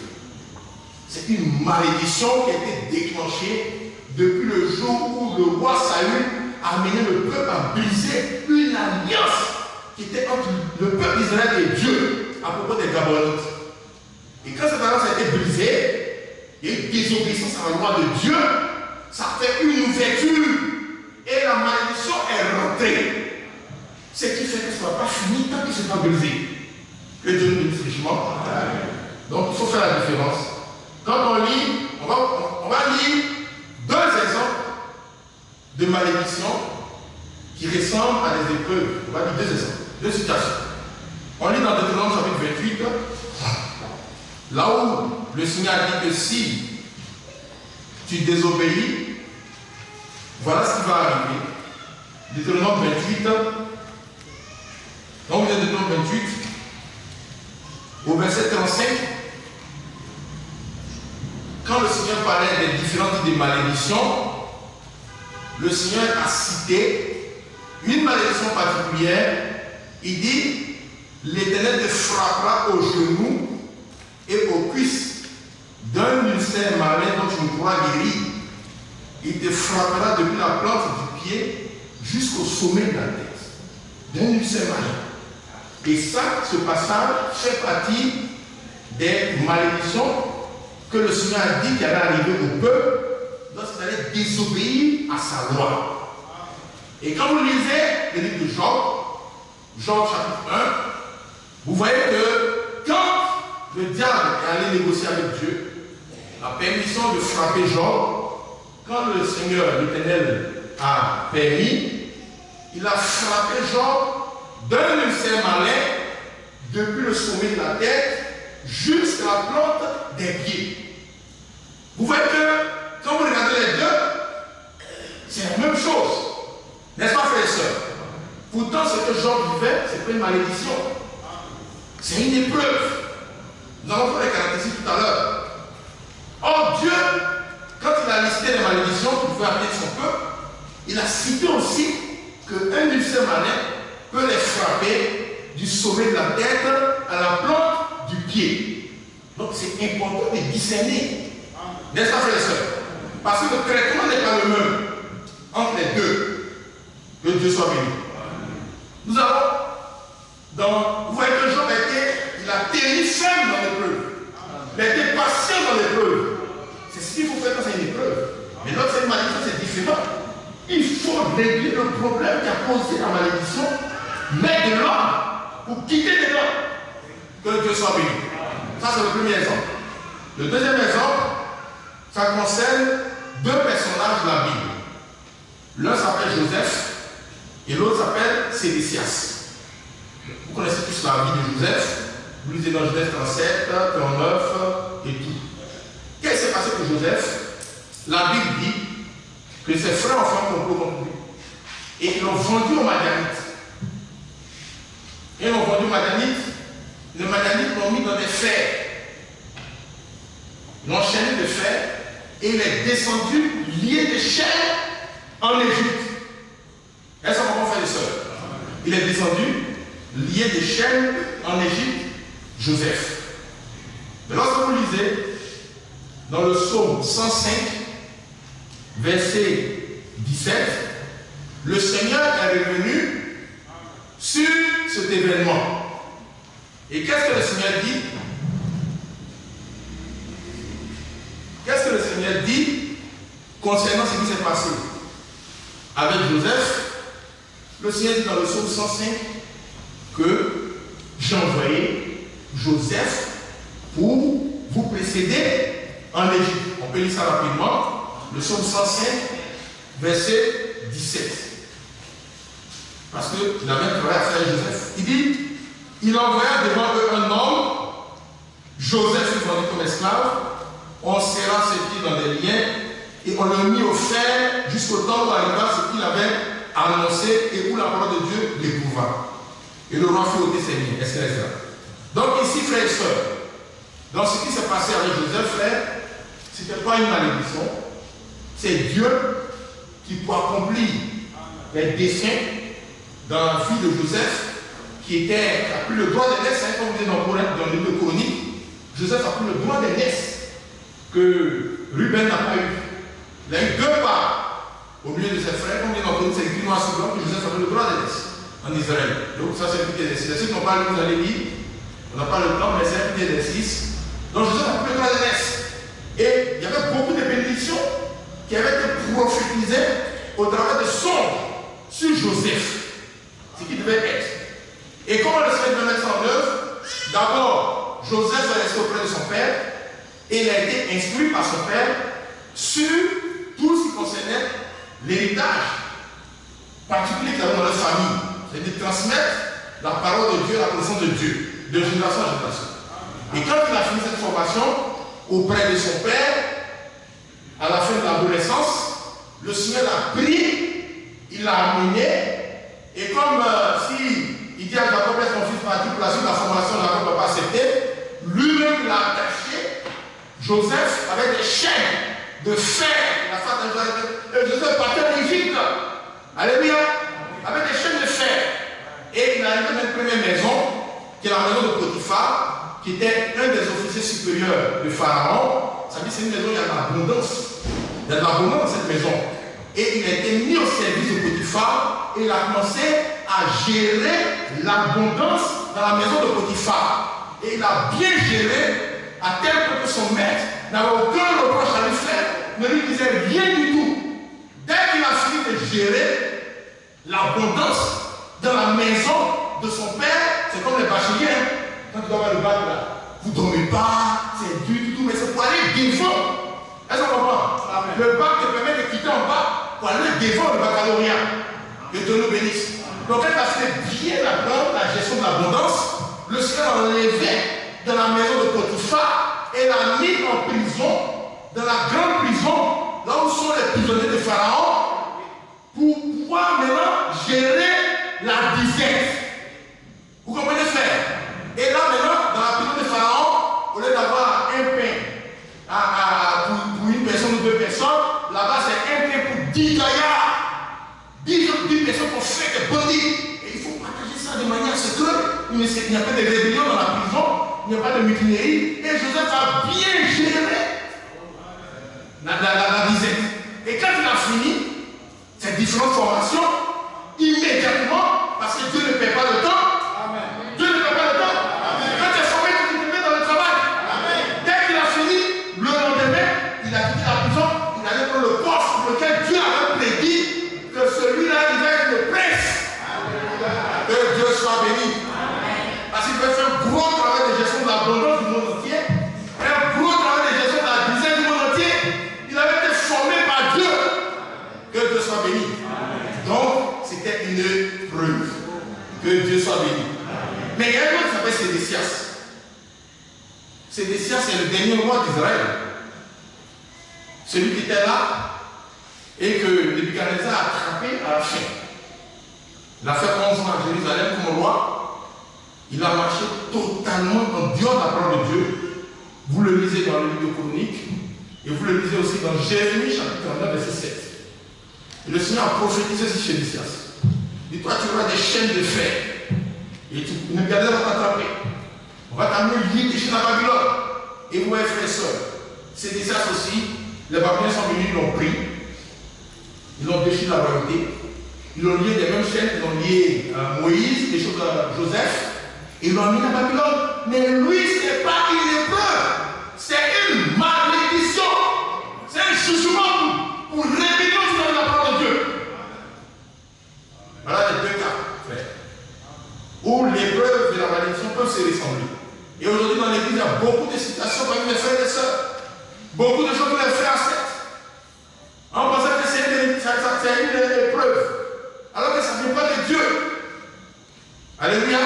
C'est une malédiction qui a été déclenchée depuis le jour où le roi Saül a amené le peuple à briser une alliance qui était entre le peuple d'Israël et Dieu à propos des Gabonites. Et quand cette alliance a été brisée, il y a eu désobéissance à la loi de Dieu, ça a fait une ouverture et la malédiction est rentrée. Ce qui fait que ça ne va pas finir tant que ce n'est pas brisé. Que Dieu nous bénisse richement. Donc il faut faire la différence. Quand on lit, on va lire 2 exemples de malédiction qui ressemblent à des épreuves. On va lire 2 exemples, 2 situations. On lit dans Deutéronome chapitre 28, là où le Seigneur dit que si tu désobéis, voilà ce qui va arriver. Deutéronome 28. Donc vous êtes Deutéronome 28, au verset 35, quand le Seigneur parlait des différents types de malédictions, le Seigneur a cité une malédiction particulière. Il dit, l'Éternel te frappera aux genoux et aux cuisses d'un ulcère malin dont tu ne pourras guérir. Il te frappera depuis la plante du pied jusqu'au sommet de la tête. D'un ulcère malin. Et ça, ce passage fait partie des malédictions que le Seigneur a dit qu'il allait arriver au peuple lorsqu'il allait désobéir à sa loi. Et quand vous lisez le livre de Job, Job chapitre 1, vous voyez que quand le diable est allé négocier avec Dieu, la permission de frapper Job, quand le Seigneur, l'Éternel, a permis, il a frappé Job d'un ulcère malin depuis le sommet de la tête jusqu'à la plante des pieds. Vous voyez que quand vous regardez les deux, c'est la même chose. N'est-ce pas, frères et sœurs? Pourtant, ce que Job vivait, ce n'est pas une malédiction. C'est une épreuve. Nous allons faire les caractéristiques tout à l'heure. Or, Dieu, quand il a listé les malédictions qu'il pouvait appeler son peuple, il a cité aussi qu'un ulcère malin peut les frapper du sommet de la tête à la plante du pied. Donc, c'est important de discerner. N'est-ce pas, frères et sœurs? Parce que le traitement n'est pas le même entre les deux. Que Dieu soit béni. Nous avons, vous voyez que Job il a tenu ferme dans l'épreuve. Il a été patient dans l'épreuve. C'est ce qu'il faut faire quand c'est une épreuve. Mais lorsque c'est une malédiction, c'est différent. Il faut régler le problème qui a causé la malédiction, mettre de l'ordre pour quitter les ordres. Que Dieu soit béni. Ça, c'est le premier exemple. Le deuxième exemple, ça concerne deux personnages de la Bible. L'un s'appelle Joseph et l'autre s'appelle Sédécias. Vous connaissez tous la vie de Joseph. Vous lisez dans Genèse 37, 39 et tout. Qu'est-ce qui s'est passé pour Joseph? La Bible dit que ses frères ont fait un complot contre lui. Et ils l'ont vendu aux Madianites. Et ils l'ont vendu aux Madianites. Les Madianites l'ont mis dans des fers. Ils l'ont enchaîné de fer. Et il est descendu lié de chair en Égypte. Est-ce qu'on comprend, frères et sœurs? Il est descendu lié de chaînes en Égypte, Joseph. Mais lorsque vous lisez dans le psaume 105, verset 17, le Seigneur est revenu sur cet événement. Et qu'est-ce que le Seigneur dit? Qu'est-ce que le Seigneur dit concernant ce qui s'est passé avec Joseph? Le Seigneur dit dans le psaume 105 que j'ai envoyé Joseph pour vous précéder en Égypte. On peut lire ça rapidement. Le psaume 105, verset 17. Parce qu'il avait travaillé à faire Joseph. Il dit, il envoya devant eux un homme, Joseph fut vendu comme esclave, on serra ses pieds dans des liens et on le mit au fer jusqu'au temps où arriva ce qu'il avait annoncé et où la parole de Dieu l'éprouva. Et le roi fit ôter ses liens, etc. Donc ici, frères et sœurs, dans ce qui s'est passé avec Joseph, frère, ce n'était pas une malédiction, c'est Dieu qui, pour accomplir les desseins dans la vie de Joseph, qui a pris le droit d'aînesse, comme vous dites dans le livre de Chronique, Joseph a pris le droit d'aînesse que Ruben n'a pas eu. Il a eu deux parts au milieu de ses frères, comme dit dans Chronique, c'est écrit noir sur blanc que Joseph a pris le droit d'aînesse en Israël. Donc ça c'est un petit exercice. Ceux qui n'ont pas lu, vous allez lire, on n'a pas le temps, mais c'est un petit exercice. Donc Joseph a pris le droit d'aînesse. Et il y avait beaucoup de bénédictions qui avaient été prophétisées au travers de songes sur Joseph, ce qui devait être. Et comment le Seigneur devait mettre ça en œuvre? D'abord, Joseph est resté auprès de son père et il a été instruit par son père sur tout ce qui concernait l'héritage particulier qu'il avait dans leur famille. C'est de transmettre la parole de Dieu, la connaissance de Dieu, de génération en génération. Et quand il a fini cette formation auprès de son père, à la fin de l'adolescence, le Seigneur l'a pris, il l'a amené, et comme si il dit à Jacob, laisse mon fils partir pour la suite de la formation, Jacob n'a pas accepté, lui-même l'a attaché, Joseph, avec des chaînes de fer, et Joseph partait en Égypte, alléluia, avec des chaînes de fer, et il est arrivé dans une première maison, qui est la maison de Potiphar, qui était un des officiers supérieurs de Pharaon. Ça veut dire que c'est une maison où il y a de l'abondance. Il y a de l'abondance dans cette maison. Et il a été mis au service de Potiphar et il a commencé à gérer l'abondance dans la maison de Potiphar. et il a bien géré à tel point que son maître n'avait aucun reproche à lui faire, ne lui disait rien du tout. Dès qu'il a fini de gérer l'abondance dans la maison de son père, c'est comme les bacheliers, hein. Quand tu dois avoir le bac là, vous ne dormez pas, c'est dur, tout, mais c'est pour aller devant. Est-ce qu'on comprend? Le bac te permet de quitter en bas pour aller devant le baccalauréat. Que Dieu nous bénisse. Donc elle a fait bien la gestion de l'abondance. Le Seigneur l'a enlevé dans la maison de Potiphar et l'a mis en prison, dans la grande prison, là où sont les prisonniers de Pharaon, pour pouvoir maintenant gérer la disette. Vous comprenez, frère? Et là maintenant, dans la prison de Pharaon, au lieu d'avoir un pain pour une personne ou deux personnes, là-bas c'est un pain pour 10 gaillards. 10 personnes qui ont fait des bandits. Et il faut partager ça de manière à ce qu'il n'y a pas de rébellion dans la prison, il n'y a pas de mutinerie. Et Joseph a bien géré la disette. Et quand il a fini ces différentes formations, immédiatement, parce que Dieu ne paie pas le temps, Dieu ne paie pas le temps. Quand tu es formé, tu te mets dans le travail. Dès qu'il a fini, le lendemain, il a quitté la prison, il allait prendre le poste pour lequel Dieu avait prédit que celui-là, il va être le prince. Que Dieu soit béni. Parce qu'il peut faire un gros travail de gestion de l'abondance du monde entier, un gros travail de gestion de la disette du monde entier. Il avait été formé par Dieu. Que Dieu soit béni. Donc, c'était une preuve. Que Dieu soit béni. Mais il y a un autre qui s'appelle Sédécias. Sédécias, c'est le dernier roi d'Israël. Celui qui était là et que Nebuchadnezzar a attrapé à la fin. Il a fait 11 ans à Jérusalem comme roi. Il a marché totalement en dehors de la parole de Dieu. Vous le lisez dans le livre de Chroniques et vous le lisez aussi dans Jérémie chapitre 9 verset 7. Et le Seigneur a prophétisé sur Sédécias. Dis-toi, tu auras des chaînes de fer. Et Nebuchadnezzar va t'attraper. On va t'amener lié chez la Babylone. Et vous, frères et sœurs, Sédécias aussi, les Babyloniens sont venus, ils l'ont pris. Ils l'ont déchiré la royauté. Ils l'ont lié des mêmes chaînes, ils l'ont lié à Moïse, des choses à Joseph. Et ils l'ont amené à Babylone. Mais lui, ce n'est pas une épreuve. C'est une malédiction. C'est un jugement pour rébellion sur la parole de Dieu. Voilà les deux cas, frère. Où l'épreuve et la malédiction peuvent se ressembler. Et aujourd'hui, dans l'église, il y a beaucoup de situations parmi les frères et les sœurs. Beaucoup de choses que les frères acceptent. On pensait que c'est une épreuve. Alors que ça ne vient pas de Dieu. Alléluia.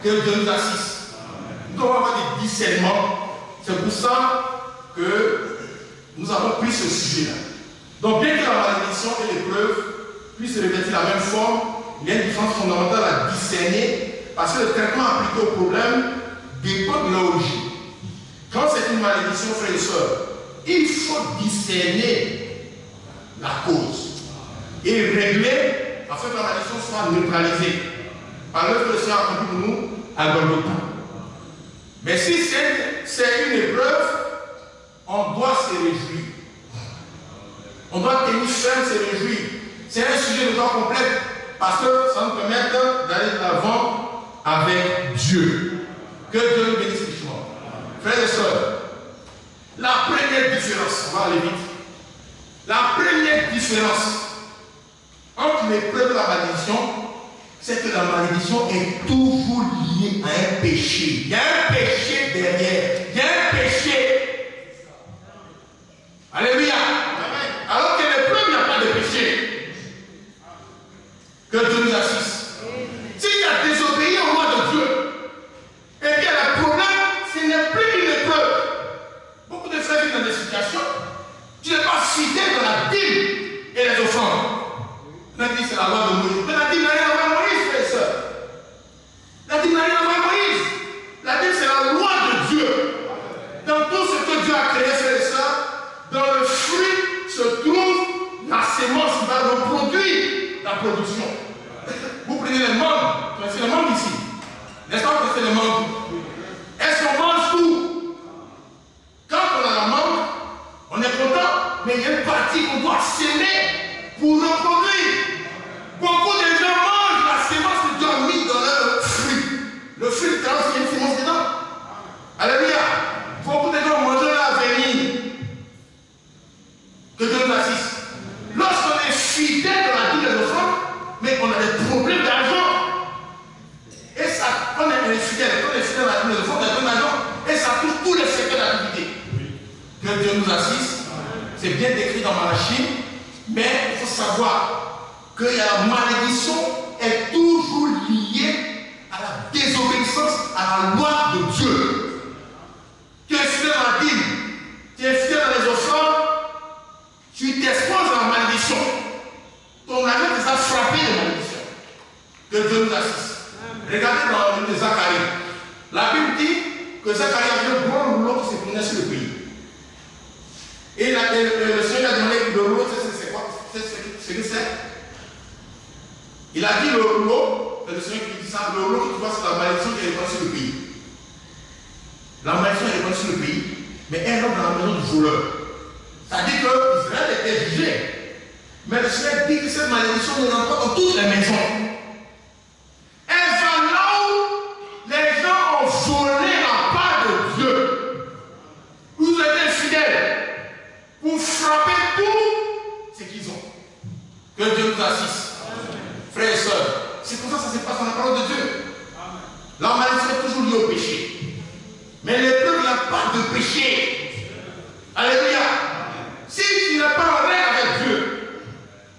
Que Dieu nous assiste. Nous devons avoir des discernements. C'est pour ça que nous avons pris ce sujet-là. Donc, bien que la malédiction et l'épreuve puissent revêtir la même forme, il y a une différence fondamentale à discerner parce que le traitement appliqué au problème dépend de l'origine. Quand c'est une malédiction, frères et sœurs, il faut discerner la cause et régler afin que la malédiction soit neutralisée par l'œuvre que le Seigneur a accompli pour nous à Golgotha. Mais si c'est une épreuve, on doit se réjouir. On doit tenir ferme, se réjouir. C'est un sujet de temps complet parce que ça nous permet d'aller de l'avant avec Dieu. Que Dieu nous bénisse richement. Frères et sœurs, la première différence, on va aller vite. La première différence entre l'épreuve et la malédiction, c'est que la malédiction est toujours liée à un péché. Il y a un péché derrière. Il y a un péché. Alléluia. Alors que l'épreuve, il n'y a pas de péché. Que Dieu nous assiste. S'il a désobéi au roi de Dieu, et puis il y a le problème, ce n'est plus une épreuve. Beaucoup de frères vivent dans des situations, tu n'es pas fidèle dans la dîme et les offrandes. On a dit c'est la loi de Moïse. Mais la dîme n'a rien à voir avec Moïse, frères et sœurs. La dîme n'a rien à voir avec Moïse. La dîme c'est la loi de Dieu. Dans tout ce que Dieu a créé, frères et sœurs, dans le fruit se trouve la sémence qui va reproduire la production. Vous prenez les mangues, vous connaissez les mangues ici. N'est-ce pas que c'est les mangues? Est-ce qu'on mange tout? Quand on a la mangue, on est content, mais il y a une partie qu'on doit s'aimer pour reproduire. Beaucoup de gens mangent la sémence que Dieu a mis dans leur fruit. Le fruit, il y a une sémence dedans. Que Dieu nous assiste. C'est bien décrit dans Malachie, mais il faut savoir que la malédiction est toujours liée à la désobéissance à la loi de Dieu. Tu es fidèle dans la dîme, tu es fidèle dans les offrandes, tu t'exposes à la malédiction. Ton ami te a frappé de malédiction. Que Dieu nous assiste. Regardez dans le livre de Zacharie. La Bible dit que Zacharie avait un grand rouleau qui se promenait sur le pays. Et le Seigneur a demandé le rouleau, c'est quoi? C'est que c'est? Il a dit le rouleau, le Seigneur qui dit ça, le rouleau que tu vois, c'est la malédiction qui est répandue sur le pays. La malédiction est répandue sur le pays, mais elle rentre dans la maison du voleur. Ça dit que Israël était jugé. Mais le Seigneur dit que cette malédiction ne rentre pas dans toutes les maisons. Elle va là où les gens ont volé la part de Dieu. Vous êtes infidèles. Pour frapper tout ce qu'ils ont. Que Dieu nous assiste. Frères et sœurs, c'est comme ça que ça se passe dans la parole de Dieu. Amen. La malédiction est toujours liée au péché. Mais l'épreuve, il n'y a pas de péché. Alléluia. Si tu n'es pas en règle avec Dieu,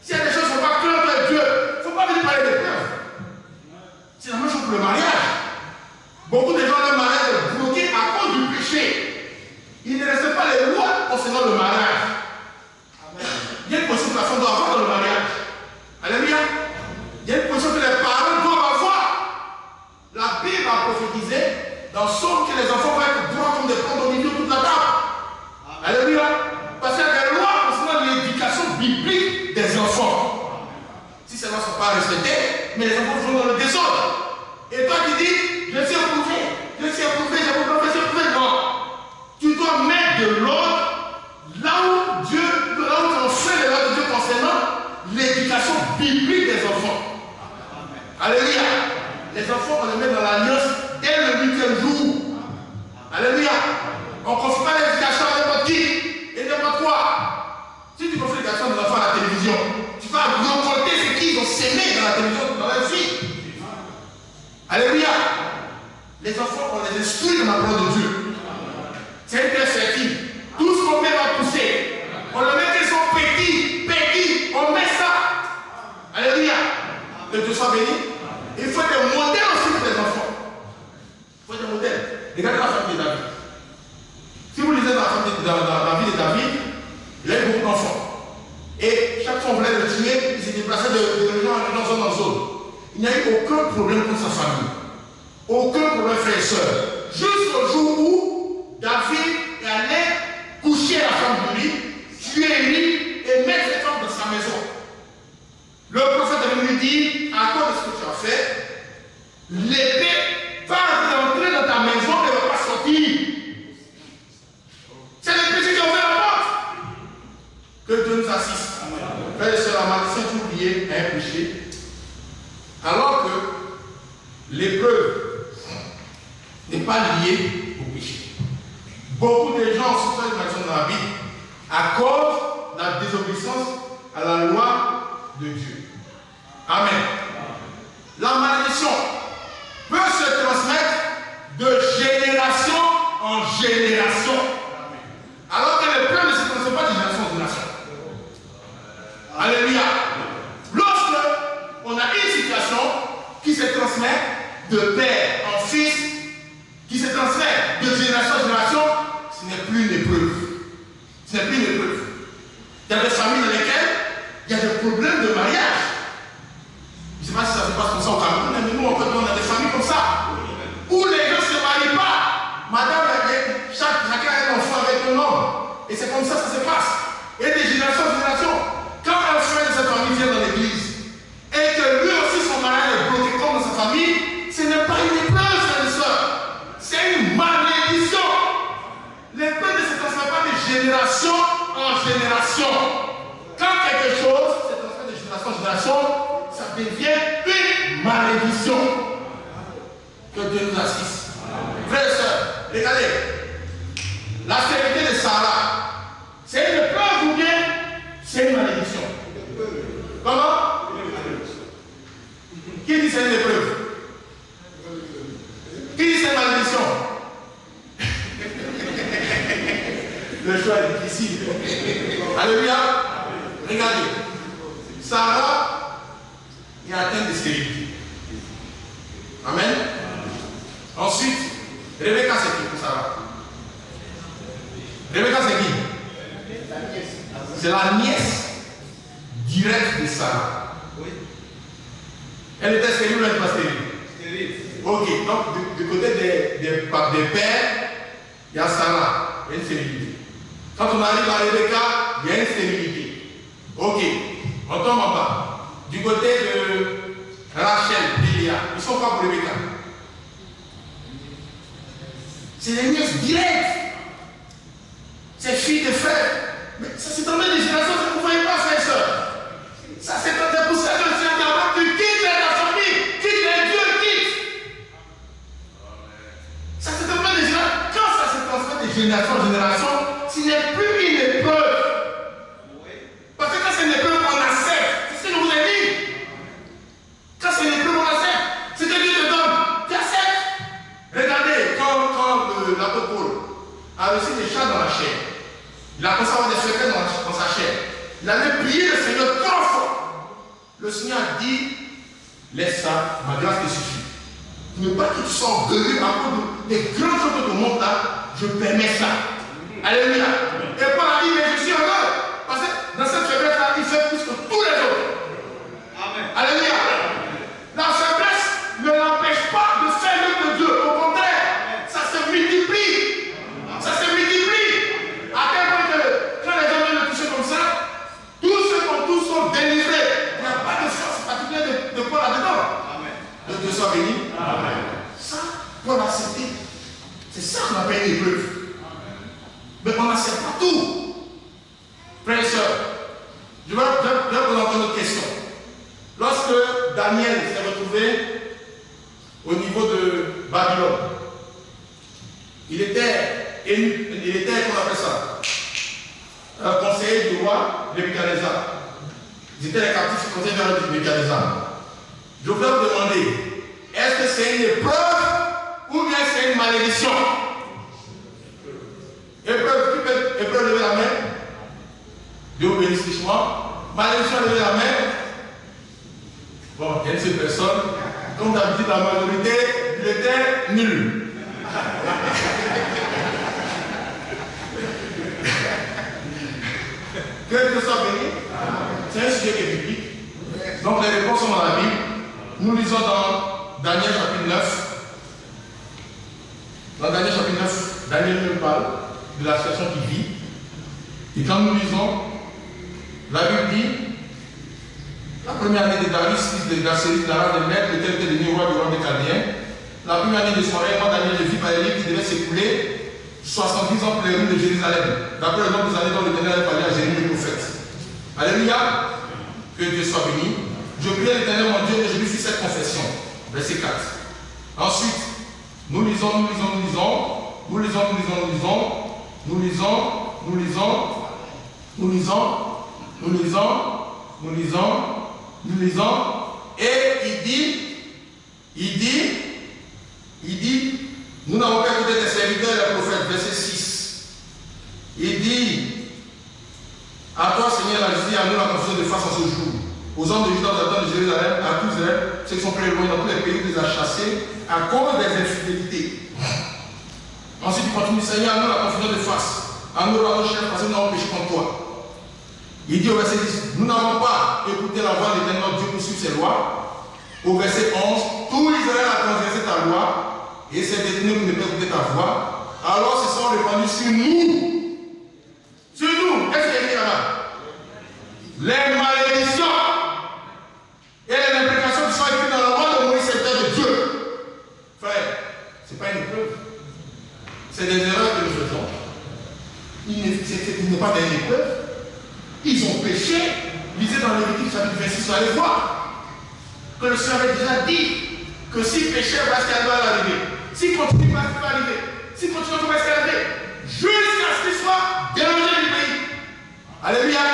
si y a des choses qui ne sont pas claires avec Dieu, il ne faut pas venir parler d'épreuve. C'est la même chose pour le mariage. Beaucoup de gens, leur mariage est bloqué à cause du péché. Il ne reste pas les lois concernant le mariage. Amen. Il y a une position que la femme doit avoir dans le mariage. Alléluia. Il y a une position que les parents doivent avoir. La Bible a prophétisé dans Somme que les enfants vont être droits comme des plans au milieu de toute la table. Alléluia. Parce qu'il y a des lois concernant l'éducation biblique des enfants. Si ces lois ne sont pas respectées, mais les enfants vont dans le désordre. Et toi qui dis, je suis éprouvé, je suis éprouvé, j'ai éprouvé, non. Tu dois mettre de l'ordre là où Dieu, là où on fait les lois de Dieu concernant l'éducation biblique des enfants. Alléluia. Les enfants, on les met dans l'alliance dès le 8e jour. Alléluia. On ne confie pas l'éducation à n'importe qui et n'importe quoi. Si tu confies l'éducation des enfants à la télévision, tu vas récolter ce qu'ils ont sémé dans la télévision dans leur vie. Alléluia. Les enfants, on les instruit dans la parole de Dieu. C'est une terre fertile. Tout ce qu'on met va pousser. On le met qu'ils sont petits, on met ça. Alléluia. Que Dieu soit béni. Il faut des modèles aussi pour les enfants. Il faut des modèles. Regardez la famille de David. Si vous lisez dans la vie de David, il a eu beaucoup d'enfants. Et chaque fois on voulait le tuer, il s'est déplacé de zone en zone. Il n'y a eu aucun problème contre sa famille. Aucun problème, frères et sœurs. Jusqu'au jour où David est allé coucher la femme de lui, tuer lui et mettre cette femme dans sa maison. Le prophète est venu lui dire, à cause de ce que tu as fait, l'épée va rentrer dans ta maison et ne va pas sortir. C'est le péché qui a ouvert la porte. Que Dieu nous assiste. Frères et sœurs, la malédiction est oubliée à un péché. Alors que l'épreuve n'est pas liée au péché. Beaucoup de gens sont fait une malédiction dans la Bible à cause de la désobéissance à la loi de Dieu. Amen. La malédiction peut se transmettre de génération en génération. Alors que l'épreuve ne se transmet pas de génération en génération. Alléluia. Lorsque on a une situation qui se transmet de père en fils, qui se transmet de génération en génération, ce n'est plus une épreuve. Ce n'est plus une épreuve. Il y a des familles dans lesquelles il y a des problèmes de mariage. Je ne sais pas si ça se passe comme ça au Cameroun, mais nous, on a des familles comme ça, où les gens ne se marient pas. Madame, chacun a un enfant avec un homme. Et c'est comme ça que ça se passe. Et des générations en génération. Quand un frère de cette famille vient dans l'église, et que lui aussi son mariage est bloqué comme dans sa famille, ce n'est pas une épreuve, frères et sœurs. C'est une malédiction. L'épreuve ne se transmet pas de génération en génération. Quand quelque chose se transmet de génération en génération, ça devient une malédiction. Que Dieu nous assiste. Frères et sœurs, regardez. La stérilité de Sarah, c'est une épreuve ou bien c'est une malédiction? Comment? Qui dit c'est une épreuve? Qui dit c'est une malédiction? Le choix est difficile. Alléluia. Regardez. Sarah est atteinte de stérilité. Amen. Ensuite, Rebecca c'est qui pour Sarah? Rebecca c'est qui? C'est la nièce directe de Sarah. Elle était stérile ou elle n'était pas stérile? Ok, donc du côté des pères, il y a Sarah, il y a une stérilité. Quand on arrive à Rebecca, il y a une stérilité. Ok, on tombe en bas. Du côté de Rachel, Léa, ils sont pas pour Rebecca. C'est les nièces directes. C'est fille de frère. Mais ça c'est tombé des générations, vous ne voyez pas, frère et soeur. Ça c'est pour ça que le Seigneur tu quittes ta famille, quitte les dieux, quitte. Ça c'est tombé des générations. Quand ça se transmet de génération en génération, ce n'est plus une épreuve. Parce que quand c'est une épreuve, on accepte. C'est ce que je vous ai dit. Quand c'est une épreuve, on accepte. C'est que Dieu te donne. Tu acceptes. Regardez, quand l'apôtre Paul a reçu des chats dans la chair, il a commencé à avoir des secrets dans sa chair. Il avait prié le Seigneur 3 fois. Le Seigneur a dit, laisse ça, ma grâce te suffit. Ne pas que tu sois orgueilleux à cause des grandes choses que tu montres là, je permets ça. Alléluia. Et Paul a dit, mais je suis heureux. Parce que dans cette faiblesse-là, il fait plus que tous les autres. Amen. Alléluia. La faiblesse ne l'empêche pas de faire l'œuvre de Dieu. Au contraire, ça se multiplie. Ça se multiplie. À tel point que quand les gens viennent le toucher comme ça, tous ceux qui sont délivrés. Il n'y a pas de force particulière de Paul là-dedans. Que Dieu soit béni. Amen. Ça, Paul a accepté. C'est ça qu'on appelle une épreuve. Mais on n'accepte pas tout. Frères et sœurs, je vais vous entendre une autre question. Lorsque Daniel s'est retrouvé au niveau de Babylone, il était, comment on appelle ça, conseiller du roi Nebuchadnezzar. Ils étaient les captifs conseillers de Nebuchadnezzar. Je voudrais vous demander, est-ce que c'est une épreuve ou bien c'est une malédiction? Épreuve, lever la main. Dieu vous bénisse richement. Malédiction, lever la main. Bon, il y a une seule personne. Comme d'habitude, la majorité, il était nul. Que Dieu soit béni. C'est un sujet qui est biblique. Donc les réponses sont dans la Bible. Nous lisons dans Daniel chapitre 9. Dans Daniel chapitre 9, Daniel nous parle de la situation qu'il vit. Et quand nous lisons, la Bible dit, la première année de Darius, fils de Gacéris, d'Aram de Mède, lequel était devenu roi du roi des Chaldéens, la première année de son règne, moi Daniel, je vis par les livres qui devaient s'écouler 70 ans pour les rues de Jérusalem, d'après le nombre des années dont l'Éternel avait parlé à Jérémie le prophète. Alléluia. Que Dieu soit béni. Je priais l'Éternel mon Dieu et je lui fis cette confession. Verset 4. Ensuite, nous lisons. Et il dit, nous n'avons pas écouté tes serviteurs et les prophètes. Verset 6. Il dit, à toi Seigneur la justice, à nous la confusion de face en ce jour. Aux hommes de Juda, aux habitants de Jérusalem, à tous ceux qui sont près de loin dans tous les pays, les a chassés à cause des infidélités. Ensuite, il continue, Seigneur, à nous la confusion de face, à nous la recherche, parce que nous n'avons péché contre toi. Il dit au verset 10, nous n'avons pas écouté la voix de l'Éternel Dieu pour suivre ses lois. Au verset 11, tout Israël a transgressé ta loi et s'est détenu pour ne pas écouter ta voix. Alors se sont répandus sur nous. Sur nous, qu'est-ce qu'il y a écrit là-bas? Les malédictions et les implications qui sont écrites dans la loi de Moïse, serviteur de Dieu. Frère, ce n'est pas une épreuve. C'est des erreurs que nous faisons. Il n'est pas des épreuves. Ils ont péché. Lisez dans Lévitique chapitre 26, vous allez voir que le Seigneur avait déjà dit que s'il péchait, voilà ce qui va arriver. S'il continue, voilà ce qui va arriver. S'il continue, voilà ce qui va arriver. Jusqu'à ce qu'il soit délogé du pays. Alléluia.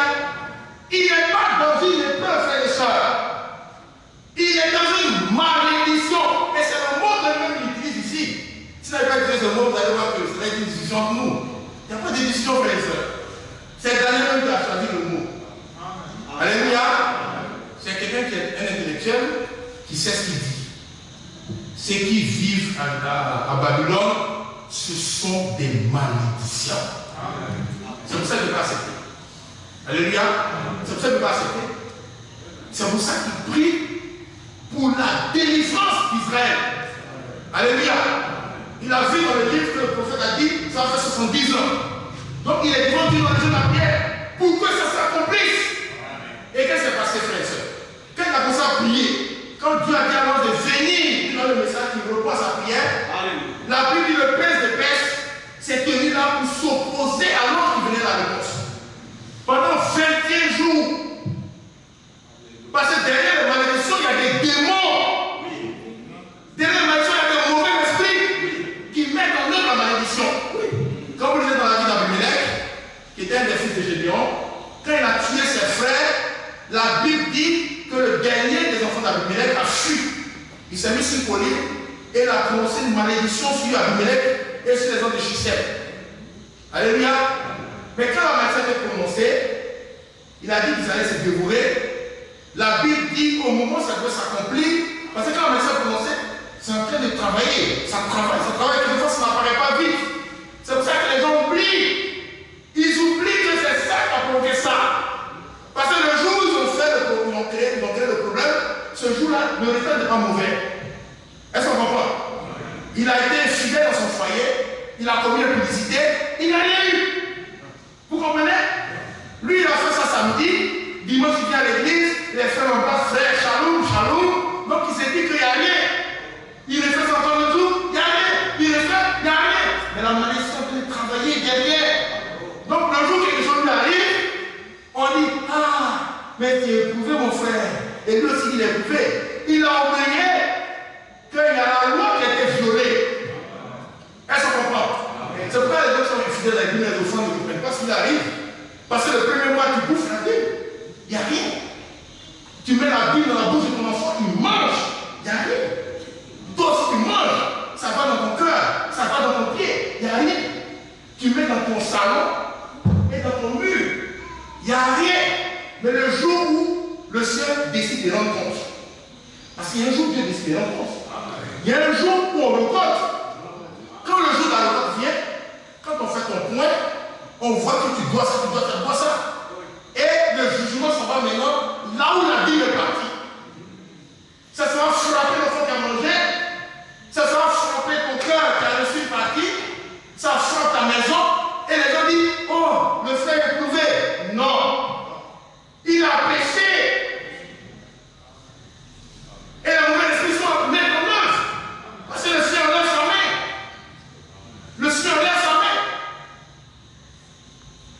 Il n'est pas dans une épreuve, frères et sœurs. Il est dans une malédiction. Et c'est le mot que même il utilise ici. Si vous n'avez pas utilisé ce mot, vous allez voir que c'est une discussion entre nous. Il n'y a pas de discussion, frères et sœurs. sait ce qu'il dit. Ceux qui vivent à Babylone, ce sont des malédictions. C'est pour ça que je ne peux pas accepter. Alléluia. C'est pour ça que je ne peux pas accepter. C'est pour ça qu'il prie pour la délivrance d'Israël. Alléluia. Il a vu dans le livre que le prophète a dit, ça fait 70 ans. Donc il est devant Dieu dans le jeu de la prière pour que ça s'accomplisse. Et qu'est-ce qui s'est passé, frères et sœurs? Quand il a commencé à prier, quand Dieu a dit à l'ange de venir dans le message qui reprend sa prière, la Bible dit le prince de Perse s'est tenu là pour s'opposer à l'ange qui venait à la réponse. Pendant 21 jours. Parce que derrière les malédictions, il y a des démons. Derrière les malédictions, il y a des mauvais esprits qui mettent en œuvre la malédiction. Comme vous le dites dans la vie d'Abimelech, qui était un des fils de Gédéon, quand il a tué ses frères, la Bible dit que le dernier des enfants d'Abimelech a fui. Il s'est mis sur une colline et il a prononcé une malédiction sur Abimelech et sur les hommes de Shishem. Alléluia. Mais quand la malédiction a été prononcée, il a dit qu'ils allaient se dévorer. La Bible dit qu'au moment où ça doit s'accomplir, parce que quand la malédiction est prononcée, c'est en train de travailler. Ça travaille, quelquefois ça n'apparaît pas vite. C'est pour ça que les gens oublient. Ils oublient que c'est ça qui a provoqué ça. Parce que le jour où ils ont créé le problème, ce jour-là, le résultat n'est pas mauvais. Est-ce qu'on comprend? Il a été fidèle dans son foyer, il a commis la publicité, il n'a rien eu. Vous comprenez? Lui, il a fait ça samedi, dimanche, il vient à l'église, les frères en bas, frère, chaloum, chaloum. Donc il s'est dit qu'il n'y a rien. Il refait ça encore le jour, il n'y a rien. Il refait, il n'y a rien. Mais la malédiction peut travailler derrière. Donc le jour que quelque chose lui arrive, on dit, ah, mais tu es éprouvé mon frère. Et lui aussi il est éprouvé. Il a oublié qu'il y a la loi qui a été violée. Est-ce qu'on comprend? C'est pourquoi les gens sont infidèles à l'église, les enfants ne comprennent pas ce qu'il arrive. Parce que le premier mois tu bouffes la Bible, il n'y a rien. Tu mets la Bible dans la bouche de ton enfant, il mange, il n'y a rien. Toi aussi tu manges, ça va dans ton cœur, ça va dans ton pied, il n'y a rien. Tu mets dans ton salon et dans ton mur, il n'y a rien. Mais le jour où le Seigneur décide de rendre compte, parce qu'il y a un jour où Dieu décide de rendre compte, il y a un jour où on recote. Quand le jour de la recote vient, quand on fait ton point, on voit que tu dois ça, tu dois ça. Et le jugement s'en va maintenant là où la Bible est partie. Ça sera frapper l'enfant qui a mangé, ça sera frapper ton cœur qui a reçu une partie, ça frappe ta maison, et les gens disent, oh, le frère est éprouvé. Non. Il a péché. Et la mauvaise esprit soit mettre en œuvre. Parce que le Seigneur lève sa main. Le Seigneur lève sa main.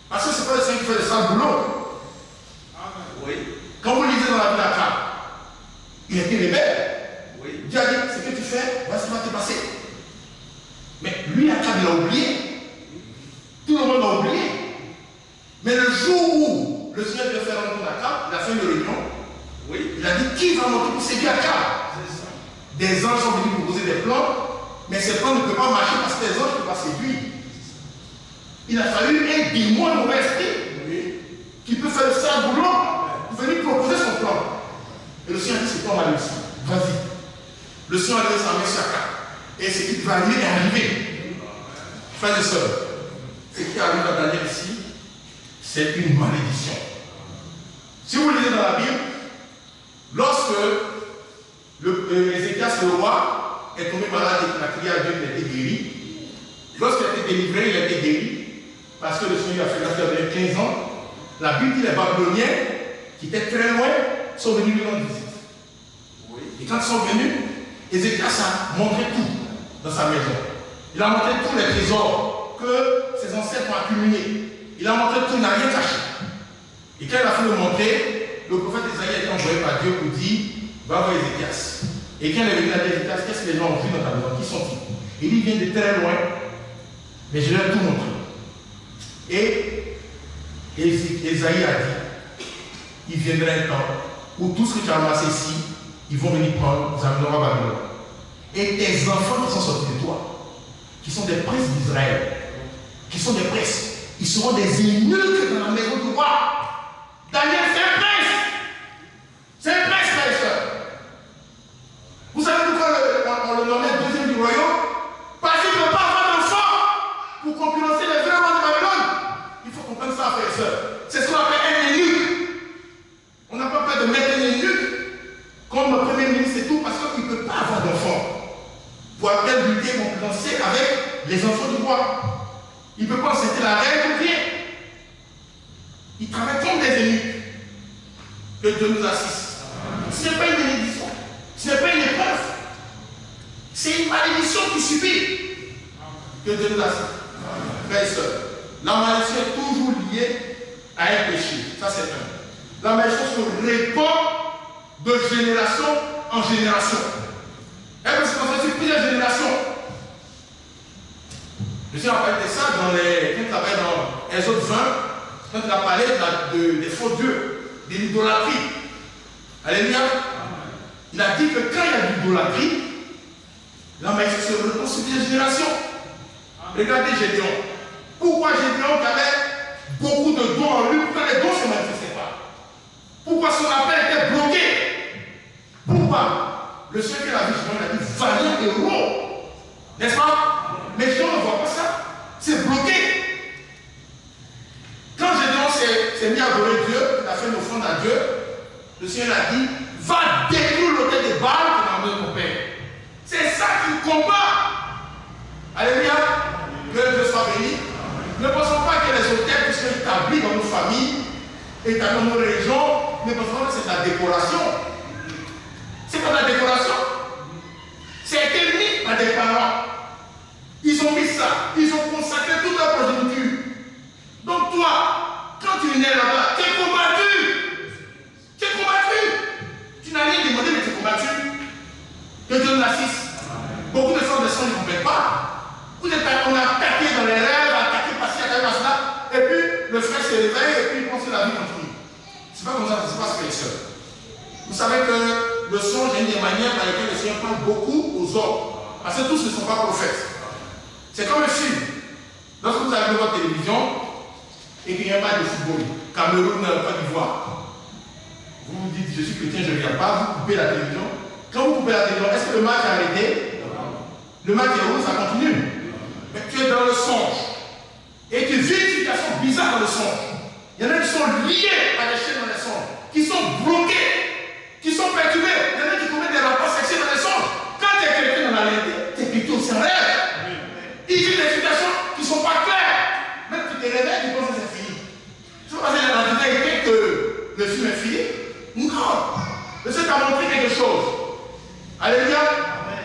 Parce que ce n'est pas le Seigneur qui fait le sale boulot. Oui. Quand vous lisez dans la Bible d'Akab, il était rebelle. Oui. Dieu a dit, ce que tu fais, voilà ce qui va te passer. Mais lui, Akab, il a oublié. Tout le monde a oublié. Mais le jour où le Seigneur devait faire un compte d'Akab, il a fait une réunion. Oui. Il a dit, qui va monter pour séduire Akab? Des anges sont venus proposer des plans, mais ces plans ne peuvent pas marcher parce que les anges ne peuvent pas séduire. Il a fallu un démon mauvais esprit qui peut faire le sale boulot pour venir proposer son plan. Et le Seigneur a dit, c'est pas mal réussi. Vas-y. Le Seigneur a donné sa main sur Akab. Et ce qui va arriver est arrivé. Frères et sœurs, ce qui arrive à Daniel ici, c'est une malédiction. Si vous lisez dans la Bible, lorsque Ézéchias, le roi, est tombé malade et qu'il a crié à Dieu, il a été guéri. Lorsqu'il a été délivré, il a été guéri. Parce que le Seigneur a fait grâce il y a 15 ans. La Bible dit les Babyloniens, qui étaient très loin, sont venus lui rendre visite. Oui. Et quand ils sont venus, Ézéchias a montré tout dans sa maison. Il a montré tous les trésors que ses ancêtres ont accumulés. Il a montré tout, il n'a rien caché. Et quand il a fait le montrer, le prophète Isaïe a été envoyé par Dieu pour dire, va voir Ézéchias. Et quand il est venu à Ézéchias, qu'est-ce que les gens ont vu dans ta maison? Qui sont-ils? Il vient de très loin, mais je leur ai tout montré. Et Isaïe a dit, il viendra un temps où tout ce que tu as amassé ici, ils vont venir prendre, ils amèneront à Babylone. Et tes enfants qui sont sortis de toi, qui sont des princes d'Israël, qui sont des princes, ils seront des eunuques dans la maison du roi. Daniel, c'est un prince. C'est un prince, frère et soeur. la règle ou rien. Ils travaillent comme des eunuques. Que Dieu nous assiste. Ce n'est pas une bénédiction. Ce n'est pas une épreuve. C'est une malédiction qui subit. Que Dieu nous assiste. Frères et sœurs, la malédiction est toujours liée à un péché. Ça, c'est un. La malédiction se répand de génération en génération. Elle peut se passer sur plusieurs générations. Je suis en parlé de ça quand il travaille dans Exode 20, quand il a parlé des faux dieux, de l'idolâtrie. Alléluia. Il a dit que quand il y a de l'idolâtrie, la malédiction se répand sur plusieurs générations. Regardez Gédéon. Pourquoi Gédéon qui avait beaucoup de dons en lui, pourquoi les dons ne se manifestaient pas? Pourquoi son appel était bloqué? Pourquoi? Le Seigneur qui l'a vu, il a dit vaillant héros. N'est-ce pas? Mais Gédéon ne voit pas ça. C'est bloqué. Quand Gédéon s'est mis à adorer Dieu, il a fait une offrande à Dieu, le Seigneur a dit va détruire l'autel de Baal que m'a donné mon père. C'est ça qu'il combat. Alléluia. Que Dieu soit béni. Ne pensons pas que les hôtels qui sont établis dans nos familles, établis dans nos régions, ne pensons pas que c'est de la décoration. C'est pas de la décoration. C'est été mis par des parents. Ils ont mis ça. Ils ont consacré toute leur progéniture. Donc toi, quand tu es né là-bas, tu es combattu. Tu es combattu. Tu n'as rien demandé, mais tu es combattu. Que Dieu nous assiste. Beaucoup de gens ne ne comprennent pas. On a attaqué dans les rêves, attaqué par-ci, attaqué par-là, et puis le frère se réveille et puis il pense que la vie continue. C'est pas comme ça que ça se passe, frères et sœurs. Vous savez que le songe est une des manières par lesquelles le Seigneur parle beaucoup aux hommes. Parce que tous ne sont pas prophètes. C'est comme un film. Lorsque vous avez votre télévision et qu'il y a un match de football, Cameroun, Côte d'Ivoire, vous vous dites je suis chrétien, je ne regarde pas, vous coupez la télévision. Quand vous coupez la télévision, est-ce que le match a arrêté? Le match est rouge, ça continue. Mais tu es dans le songe. Et tu vis une situation bizarre dans le songe. Il y en a qui sont liés à les chaînes dans les songes, qui sont bloqués, qui sont perturbés. Il y en a qui commettent des rapports sexuels dans les songes. Quand tu es quelqu'un dans la réalité, tu es plutôt aussi en rêve. Ils vivent des situations qui ne sont pas claires. Même tu te réveilles, tu penses que c'est fini. Tu vas passer dans la vérité que le film est fini? Non. Le Seigneur t'a montré quelque chose. Alléluia.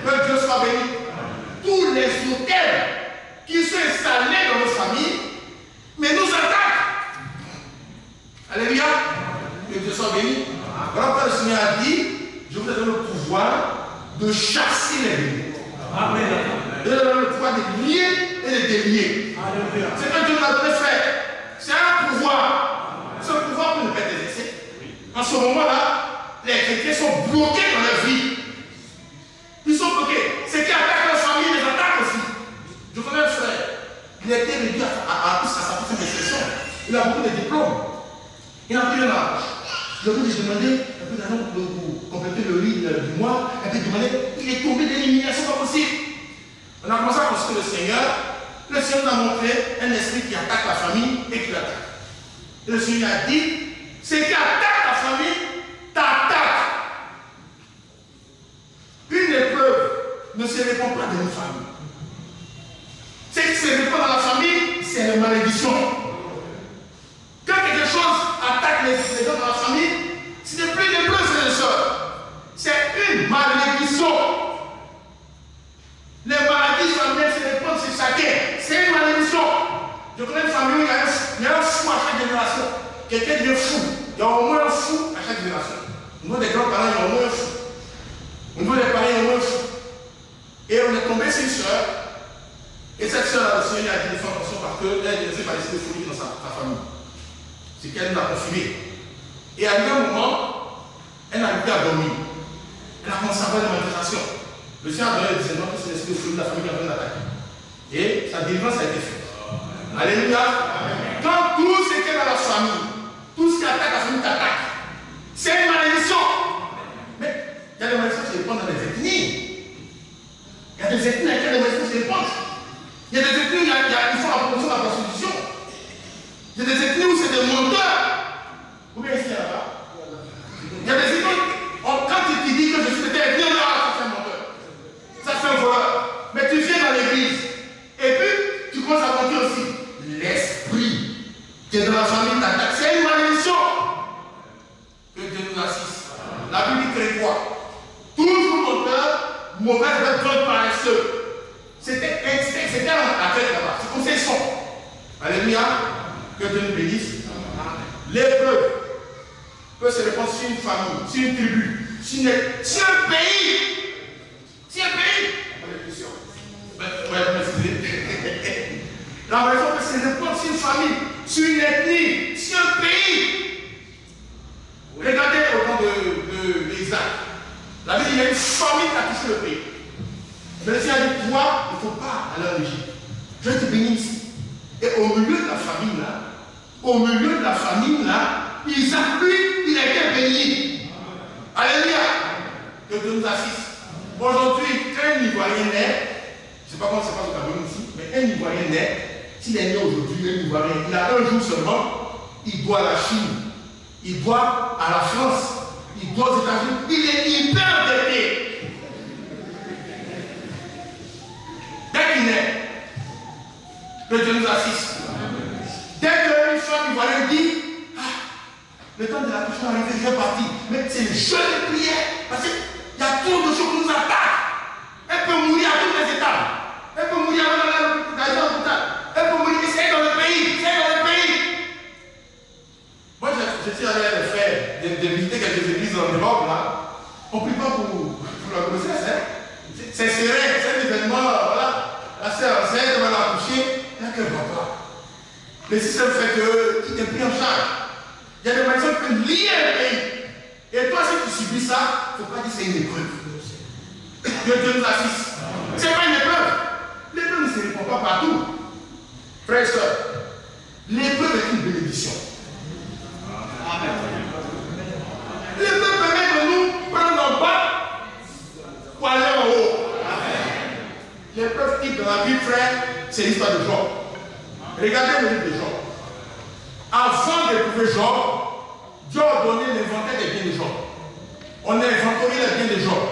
Que Dieu soit béni. Tous les hôtels qui sont installés dans nos familles, mais nous attaquent. Alléluia. Que Dieu soit béni. Voilà pourquoi le Seigneur a dit, je vous donne le pouvoir de chasser les démons. Amen. Je vous donne le pouvoir de lier et de délier. C'est que Dieu nous a donné, frère. C'est un pouvoir. Ce pouvoir peut nous faire des essais. En ce moment-là, les chrétiens sont bloqués dans leur vie. Ils sont bloqués. Ce qui attaque leur famille les attaque aussi. Je connais un frère. Il a été réduit à sa petite expression. Il a beaucoup de diplômes. Il n'a plus rien à. Je lui ai demandé un peu d'argent pour compléter le riz du mois. Un peu demandé. Il est tombé d'élimination pas possible. On a commencé à construire le Seigneur. Le Seigneur nous a montré un esprit qui attaque la famille et qui l'attaque. Et le Seigneur a dit ce qui attaque ta famille t'attaque. Une épreuve ne se répand pas dans une famille. Ce qui se répand dans la famille, c'est la malédiction. Quand quelque chose attaque les gens dans la famille, ce n'est plus une épreuve, frères et sœurs. C'est une malédiction. Les maladies familiales se répandent sur chacun. C'est une malédiction. Je connais une famille où il y a un fou à chaque génération. Quelqu'un devient fou. Il y a au moins un fou à chaque génération. Au niveau des grands-parents, il y a au moins un fou. Au niveau des parents, il y a au moins un fou. Et on est tombé sur une soeur. Et cette soeur, le Seigneur a dit de faire attention parce qu'elle a décidé de folie dans sa famille. C'est qu'elle nous a confirmé. Et à un moment, elle n'a plus à dormir. Elle a commencé à avoir des manifestations. Le Seigneur a donné des descendants qui sont laissés de folie de la famille qui a besoin d'attaquer. Et sa délivrance a été faite. Alléluia. Quand tout ce qui est dans la famille, tout ce qui attaque la famille t'attaque. C'est une malédiction. Mais il y a des malédictions qui se répandent dans les ethnies. Il y a des ethnies avec lesquelles les malédictions se répandent. Il y a des ethnies où ils font la promotion de la prostitution. Il y a des ethnies où c'est des menteurs. Combien ici là-bas? Il y a des ethnies. Quand tu dis que je suis de telle ethnie, ça fait un menteur. Ça fait un voleur. Mais tu viens dans l'église. Et puis, tu commences à mentir aussi. Laisse qui est dans la famille t'attaque, c'est une malédiction. Que Dieu nous assiste. La Bible crée quoi? Toujours moteur, mauvaise bonne paresseux. C'était la tête là-bas. C'est comme ça ils sont. Alléluia. Que Dieu nous bénisse. L'épreuve peut se répandre sur une famille, sur une tribu, sur un pays. C'est un pays. La raison peut se répandre sur une famille, sur une ethnie, sur un pays. Regardez au temps d'Isaac. La Bible dit qu'il y a une famille qui a touché le pays. Mais le Seigneur a dit, toi, il ne faut pas aller en Égypte. Je vais te bénir ici. Et au milieu de la famille là, Isaac, lui, il a été béni. Alléluia. Que Dieu nous assiste. Aujourd'hui, quand un Ivoirien naît, je ne sais pas comment ça se passe au Cameroun ici, mais un Ivoirien naît, s'il est né aujourd'hui, un Ivoirien, il a un jour seulement, il doit à la Chine, il doit à la France, il doit aux États-Unis, il est hyper endetté. Dès qu'il naît, que Dieu nous assiste. Dès qu'une femme ivoirienne dit, le temps de la couche est arrivé, je vais partir. Mais c'est le jeu de prière. Parce qu'il y a trop de choses qui nous attaquent. Elle peut mourir à toutes les étapes. Elle peut mourir à l'hôpital. Elle peut mourir, c'est dans le pays. C'est dans le pays. Moi, je suis allé à faire de visiter quelques églises en Europe, là. On ne prie pas pour la grossesse. Hein. C'est serré, c'est un événement, voilà. La sœur enceinte, elle va l'accoucher. Il n'y a qu'un papa. Le système fait que tu t'es pris en charge. Il y a des maisons qui peuvent lier le pays. Et toi, si tu subis ça, il ne faut pas dire que c'est une épreuve. Que Dieu nous assiste. Ce n'est pas une épreuve. L'épreuve ne se répond pas partout. Frères et sœurs, l'épreuve est une bénédiction. L'épreuve permet de nous prendre en bas pour aller en haut. L'épreuve type dans la vie, frère, c'est l'histoire de Job. Regardez le livre de Job. Avant d'éprouver Job, Dieu a donné l'inventaire des biens de Job. On a inventorié les biens de Job.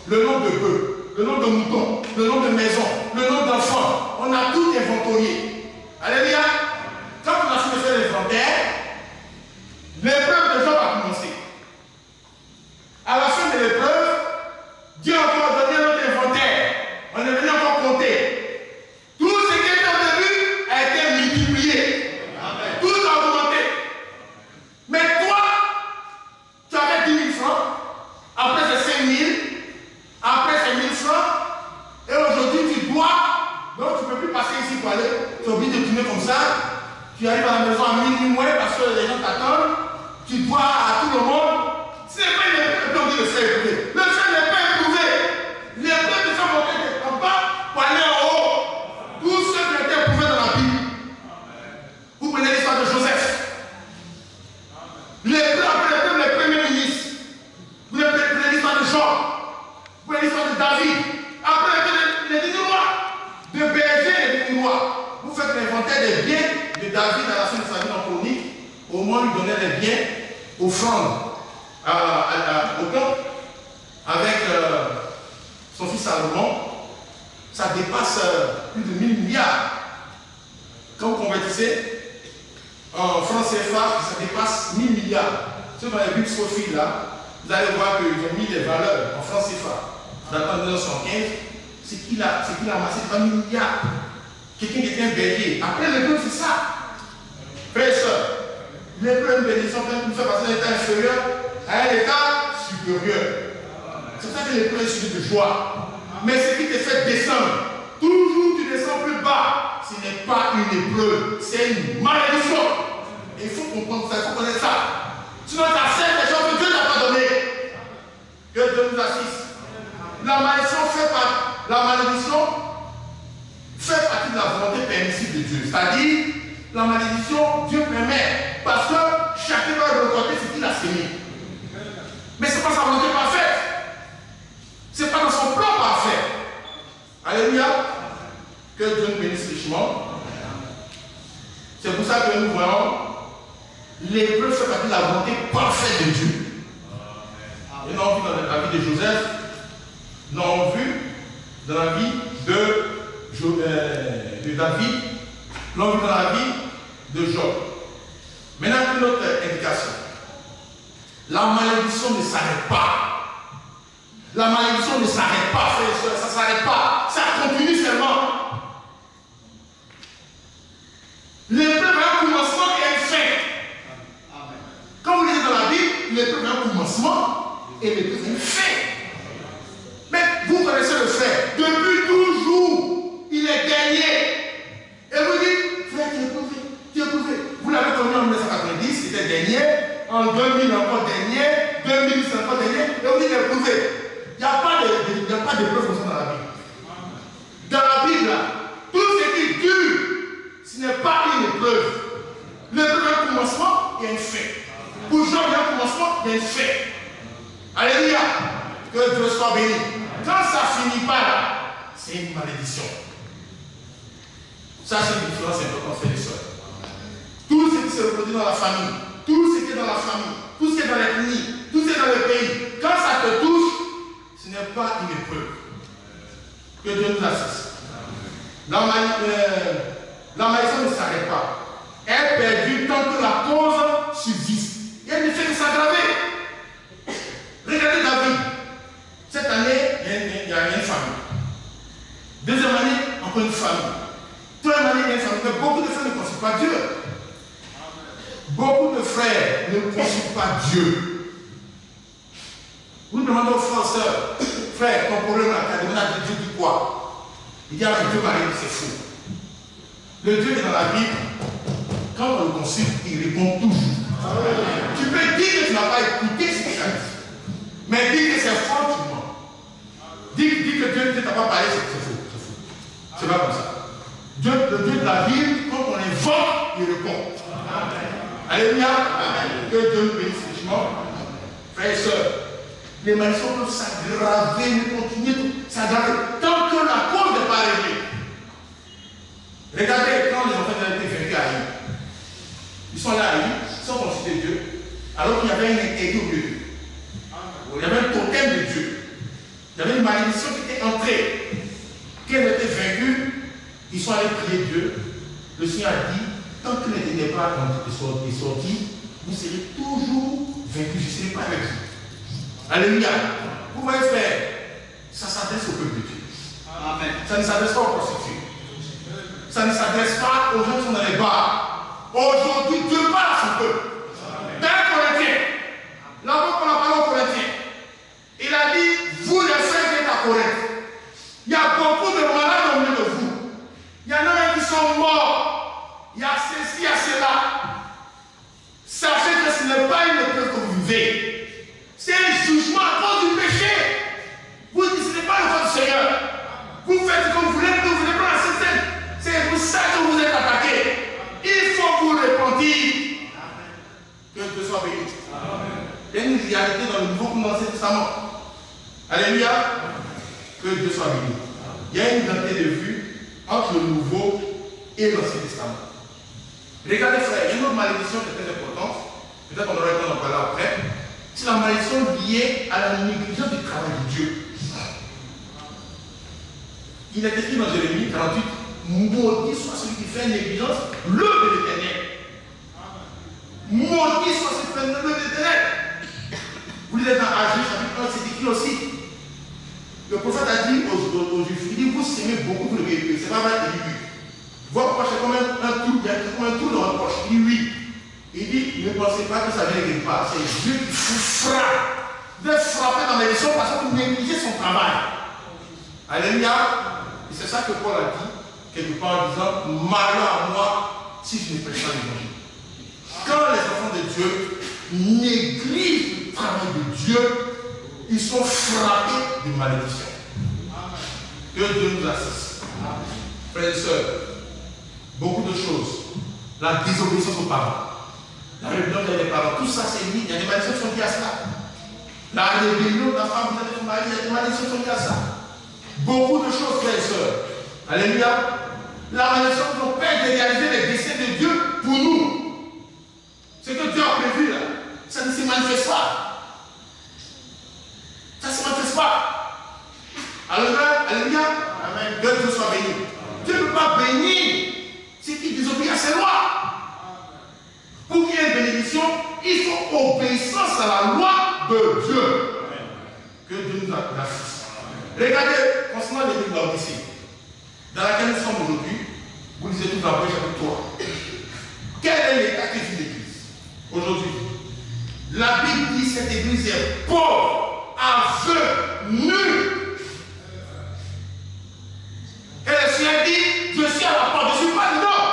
Le nom de bœufs, le nom de moutons, le nom de maisons, le nom d'enfants. On a tout inventorié. Alléluia. Quand on a fini de faire l'inventaire, l'épreuve de Job a commencé. À la fin de l'épreuve, Dieu a encore donné notre inventaire. On est venu encore compter. Tout ce qui était au début a été multiplié. Tout a augmenté. Mais toi, tu avais 10 000 francs. Après, c'est 5 000. Après, c'est 1 000 francs. Et aujourd'hui, tu dois. Donc, tu ne peux plus passer ici pour aller. Tu es obligé de tourner comme ça. Tu arrives à la maison à minuit moins parce que les gens t'attendent. Tu dois à tout le monde. Ce n'est pas une épreuve donc le ciel est éprouvé. Le ciel n'est pas éprouvé. L'épreuve de sa montée en bas pour aller en haut. Tous ceux qui ont été éprouvés dans la Bible. Vous prenez l'histoire de Joseph. L'épreuve, les premiers ministres. Vous prenez l'histoire de Jean. Vous prenez l'histoire de David. Après, les Ninirois. De berger et de Ninirois. Vous faites l'inventaire des biens de David à la fin de sa vie en chronique. Au moins, il donnait les biens offrandes au camp avec son fils Salomon. Ça dépasse plus de 1000 milliards. Quand vous convertissez en francs CFA, ça dépasse 1000 milliards. Sur dans les Bibles Sophie là, vous allez voir qu'ils ont mis les valeurs en francs CFA. Dans 1915, c'est qu'il a amassé 20 000 milliards. Quelqu'un qui était un berger. Après l'épreuve, c'est ça. Frères et sœurs, l'épreuve de bénédiction peut nous faire passer d'un état inférieur à un état supérieur. C'est ça que l'épreuve est suivie de joie. Mais ce qui te fait descendre, toujours tu descends plus bas. Ce n'est pas une épreuve, c'est une malédiction. Et il faut comprendre ça, il faut connaître ça. Sinon, tu acceptes les choses que Dieu t'a pas données. Que Dieu nous assiste. La malédiction fait partie de la volonté permissive de Dieu. C'est-à-dire, la malédiction, Dieu permet. Parce que chacun va récolter ce qu'il a semé. Mais ce n'est pas sa volonté parfaite. Ce n'est pas dans son plan parfait. Alléluia. Que Dieu nous bénisse richement. C'est pour ça que nous voyons l'épreuve fait partie de la volonté parfaite de Dieu. Et nous avons vu dans la vie de Joseph, nous avons vu dans la vie de David, nous avons vu dans la vie de Job. Maintenant, une autre indication. La malédiction ne s'arrête pas. La malédiction ne s'arrête pas, frères et sœurs, ça ne s'arrête pas. Ça continue seulement. L'épreuve a un commencement et une fin. Quand vous lisez dans la Bible, l'épreuve a un commencement et l'épreuve a une fin. Mais vous connaissez le frère. Depuis toujours, il est gagné. Et vous dites, frère, tu es prouvé. Tu es prouvé. Vous l'avez connu en 1990, il était dernier. En 2000, encore dernier. 2000, c'est encore dernier. Et vous dites, il est prouvé. Il n'y a pas d'épreuve comme ça dans la Bible. Dans la Bible, là, tout ce qui dure, ce n'est pas une épreuve. L'épreuve a un commencement et une fin. Pour Job, il y a un commencement et une fin. Alléluia. Que Dieu soit béni. Quand ça ne finit pas là, c'est une malédiction. Ça, c'est une différence importante, frères et sœurs. Tout ce qui se reproduit dans la famille, tout ce qui est dans la famille, tout ce qui est dans l'ethnie, tout ce qui est dans le pays, quand ça te touche, ce n'est pas une épreuve. Que Dieu nous assiste. La malédiction ne s'arrête pas. Elle perdure tant que la cause subsiste. Et elle ne fait que s'aggraver. Regardez David. Cette année, il y a une famille. Deuxième année, encore une famille. Troisième année, il y a une famille. Mais beaucoup de frères ne consultent pas Dieu. Beaucoup de frères ne consultent pas Dieu. Vous demandez aux frères et sœurs, frère, ton problème là, tu as demandé à Dieu dit quoi? Il dit, ah, Dieu m'a dit, c'est fou. Le Dieu qui est dans la Bible, quand on le consulte, il répond toujours. Tu peux dire que tu n'as pas écouté ce qu'il a dit. Mais dis que c'est faux, tu mens. Dis que Dieu ne t'a pas parlé, c'est faux. C'est pas comme ça. Dieu, le Dieu de la Bible, quand on l'invoque, il répond. Alléluia. Que Dieu nous bénisse richement. Frères et sœurs, les malédictions peuvent s'aggraver, mais continuer s'aggraver tant que la cause n'est pas réglée. Regardez quand les enfants ont été vaincus à Haï. Ils sont là à Haï, sans consulter Dieu, alors qu'il y avait un interdit au milieu d'eux. Il y avait un totem de Dieu. Il y avait une malédiction qui était entrée. Quand ils étaient vaincus, ils sont allés prier Dieu. Le Seigneur a dit, tant que n'était pas sorti, vous serez toujours vaincus. Je ne serai pas avec vous. Alléluia. Vous voyez, frère, ça s'adresse au peuple de Dieu. Amen. Ça ne s'adresse pas aux prostituées. Ça ne s'adresse pas aux gens qui sont dans les bars. Aujourd'hui, Dieu parle à son peuple. Dans un Corinthien, là-bas, on a parlé aux Corinthiens. Il a dit, vous les frères qui êtes à Corinthe, il y a beaucoup de malades au milieu de vous. Il y en a même qui sont morts. Il y a ceci, il y a cela. Sachez que ce n'est pas une épreuve que vous vivez. C'est un jugement à cause du péché. Vous dites, ce n'est pas le votre Seigneur. Vous faites comme vous voulez, mais vous voulez pas la système. C'est pour ça que vous êtes attaqués. Il faut vous repentir. Que Dieu soit béni. Il y a une réalité dans le Nouveau comme dans l'Ancien Testament. Alléluia. Que Dieu soit béni. Il y a une identité de vue entre le Nouveau et l'Ancien Testament. Regardez, frère, il y a une autre malédiction qui est très importante. Peut-être qu'on aura le temps d'en parler après. C'est la malédiction liée à la négligence du travail de Dieu. Il est écrit dans Jérémie 48, maudit soit celui qui fait négligence, l'œuvre de l'Éternel. Maudit soit celui qui fait l'œuvre de l'Éternel. Vous lisez dans Agé, chapitre 1, c'est écrit aussi. Le prophète a dit aux Juifs, il dit, vous s'aimez beaucoup, vous le vérifez. C'est pas vrai, il dit oui. Votre poche est comme un trou, il y a comme un trou dans votre poche. Il dit oui. Il dit, ne pensez pas que ça vient quelque part. C'est Dieu qui vous frappe. Vous êtes frappé dans les leçons parce que vous négligez son travail. Alléluia. Et c'est ça que Paul a dit, quelque part en disant, malheur à moi si je ne prêche pas l'évangile. Quand les enfants de Dieu négligent le travail de Dieu, ils sont frappés de malédiction. Que Dieu nous assiste. Frères et sœurs, beaucoup de choses. La désobéissance aux parents. La rébellion des parents. Tout ça, c'est lié. Il y a des malédictions qui sont liées à cela. La rébellion de la femme, vous avez son mari, il y a des malédictions qui sont liées à ça. Beaucoup de choses, frères et sœurs. Alléluia. La malédiction qui nous permet de réaliser les desseins de Dieu pour nous. Ce que Dieu a prévu là, ça ne se manifeste pas. Ça ne se manifeste pas. Alléluia. Amen. Que Dieu soit béni. Dieu ne peut pas bénir ceux qui désobéissent à ses lois. Pour qu'il y ait obéissance à la loi de Dieu. Que Dieu nous assiste. Regardez, concernant l'église d'Odyssée, dans laquelle nous sommes aujourd'hui, vous lisez tout d'abord chapitre 3. Quel est l'état que vit l'église aujourd'hui? La Bible dit que cette église est pauvre, aveugle, nulle. Et le Seigneur dit, je suis à la porte, je ne suis pas dedans.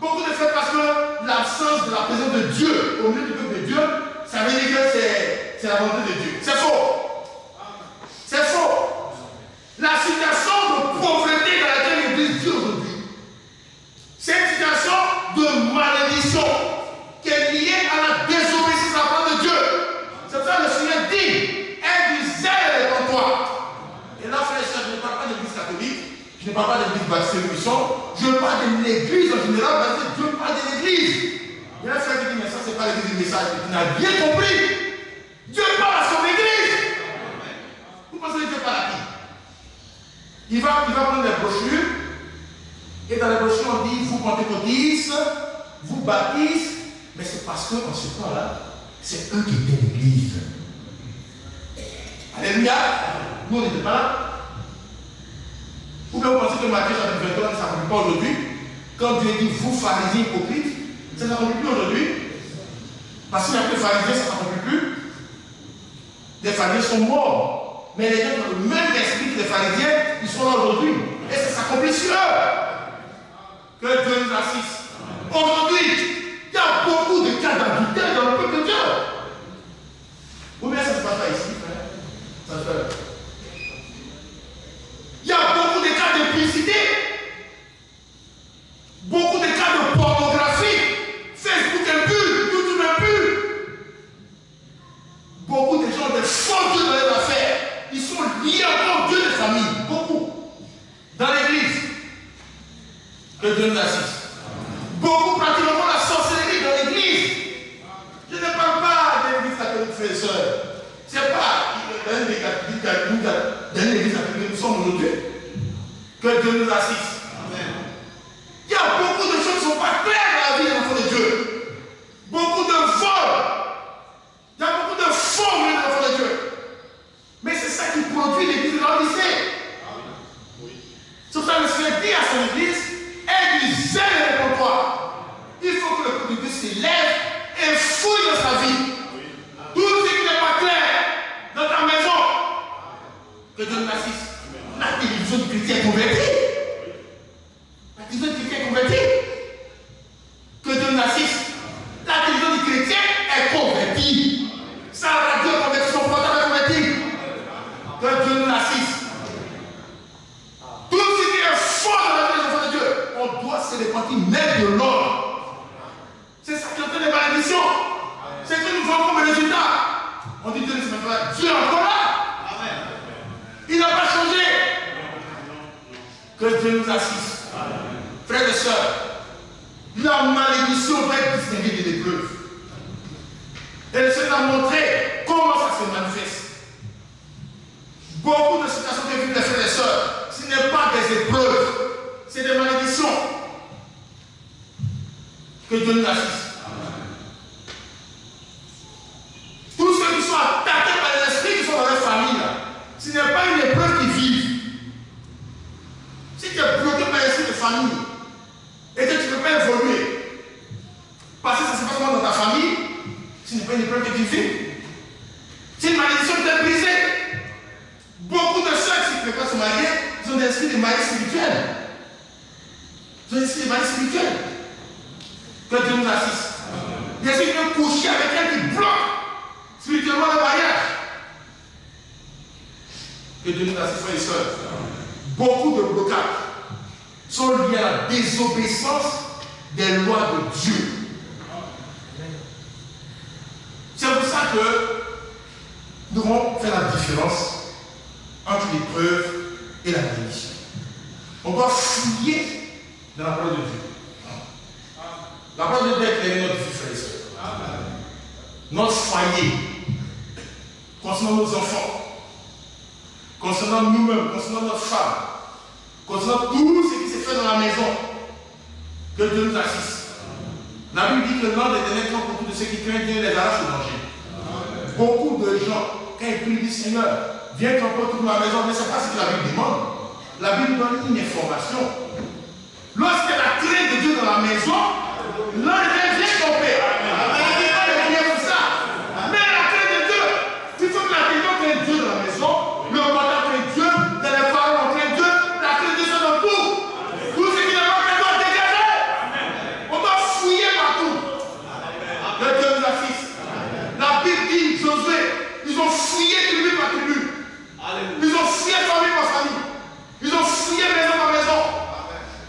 Beaucoup de fait parce que l'absence de la présence de Dieu au milieu du peuple de Dieu, ça veut dire que c'est la volonté de Dieu. C'est faux. C'est faux. La situation de pauvreté dans laquelle l'église vit aujourd'hui, c'est une situation de malédiction qui est liée à la désobéissance à la parole de Dieu. C'est pour ça que le Seigneur dit, aie du zèle en toi. Et là, frère et soeur, je ne parle pas de l'église catholique, je ne parle pas de l'église baptiste mission, je parle de l'église en général, parce que Dieu parle de l'église. Il y a un frère qui dit, mais ça, ce n'est pas l'église du message, il n'a bien compris. Dieu parle à son église. Vous pensez que Dieu parle à qui? Il va prendre les brochures, et dans les brochures, on dit, vous pentecôtistes, vous baptistes, mais c'est parce qu'en ce temps-là, c'est eux qui étaient l'église. Alléluia. Nous, on n'était pas là. Ou bien vous pensez que Matthieu chapitre 21 ne s'applique pas aujourd'hui? Quand Dieu dit, vous pharisiens hypocrites, ça ne s'applique plus aujourd'hui. Parce qu'il n'y a que les pharisiens, ça ne s'applique plus. Les pharisiens sont morts. Mais les gens ont le même esprit que les pharisiens, ils sont là aujourd'hui. Et ça s'accomplit sur eux. Que Dieu nous assiste. Aujourd'hui, il y a beaucoup de cas d'adultère dans le peuple de Dieu. Ou bien ça ne se passe pas ici, frère? Ça se fait. Il y a beaucoup de cas d'impudicité. Beaucoup de cas de pornographie. Facebook impur, YouTube impur. Beaucoup de gens, des faux dieux dans les affaires. Ils sont liés encore Dieu des familles. Beaucoup. Dans l'église. Que Dieu nous assiste. Beaucoup pratiquent encore la sorcellerie dans l'église. Je ne parle pas de l'église catholique, frères et sœurs. Ce n'est pas dans l'église catholique, nous sommes aujourd'hui. Que Dieu nous assiste. Amen. Il y a beaucoup de choses qui ne sont pas claires dans la vie des enfants de Dieu. Beaucoup de vols. Il y a beaucoup de faux dans les enfants de Dieu. Mais c'est ça qui produit l'église de l'Odyssée. C'est pour ça que le Seigneur dit à son église, aie du zèle pour toi. Il faut que le peuple de Dieu se lève et fouille dans sa vie. Tout ce qui n'est pas clair dans ta maison, que Dieu nous assiste. La télévision du chrétien converti. La télévision du chrétien converti. Que Dieu nous assiste. La télévision du chrétien est convertie. Sa radio est convertie, son portable est converti. Que Dieu nous assiste. Tout ce qui est fort dans la vie des enfants de Dieu, on doit se repentir même de l'ordre. C'est ça qui entraîne les malédictions. C'est ce que nous voyons comme résultat. On dit Dieu ne se met pas. Dieu est encore là. Amen. Il n'a pas changé. Que Dieu nous assiste. Amen. Frères et sœurs, la malédiction doit être distinguée de l'épreuve. Et le Seigneur a montré comment ça se manifeste. Beaucoup de situations que vivent les frères et sœurs, ce n'est pas des épreuves, c'est des malédictions. Que Dieu nous assiste. Tous ceux qui sont attaqués par les esprits qui sont dans leur famille, là, ce n'est pas une épreuve qu'ils vivent. Si tu es bloqué par l'esprit de famille et que tu ne peux pas évoluer, parce que ça se passe dans ta famille, ce n'est pas une épreuve que tu vis. C'est une malédiction qui t'est brisée. Beaucoup de ceux qui ne peuvent pas se marier, ils ont des esprits de mari spirituel. Ils ont des esprits de mari spirituel. Que Dieu nous assiste. Il y a ceux qui viennent coucher avec elle qui bloquent spirituellement le mariage. Que Dieu nous assiste, frères et sœurs. Beaucoup de blocages sont liés à la désobéissance des lois de Dieu. C'est pour ça que nous devons faire la différence entre l'épreuve et la malédiction. On doit fouiller dans la parole de Dieu. La parole de Dieu est éclairée notre vie, frères et sœurs. Notre foyer, concernant nos enfants, concernant nous-mêmes, concernant notre femme, concernant tout ce qui se fait dans la maison, que Dieu nous assiste. La Bible dit que le nom de l'Éternel campe autour de ceux qui craignent Dieu et les arrache au danger. Beaucoup de gens, quand ils prient, disent Seigneur, viens camper autour de ma maison, mais ce n'est pas ce que la Bible demande. La Bible donne une information. Lorsqu'il y a la crainte de Dieu dans la maison, l'un vient camper. On ne dit pas de prier pour ça. Mais la crainte de Dieu, si tu veux la question crainte Dieu dans la maison, le matin crainte Dieu, dans les parents on crainte Dieu, la crainte de Dieu c'est dans tout. Tout ce qui n'est pas craint doit dégager. On doit fouiller partout. Que Dieu nous assiste. La Bible dit, Josué, ils ont fouillé tribu par tribu. Ils ont fouillé famille par famille. Ils ont fouillé maison par maison.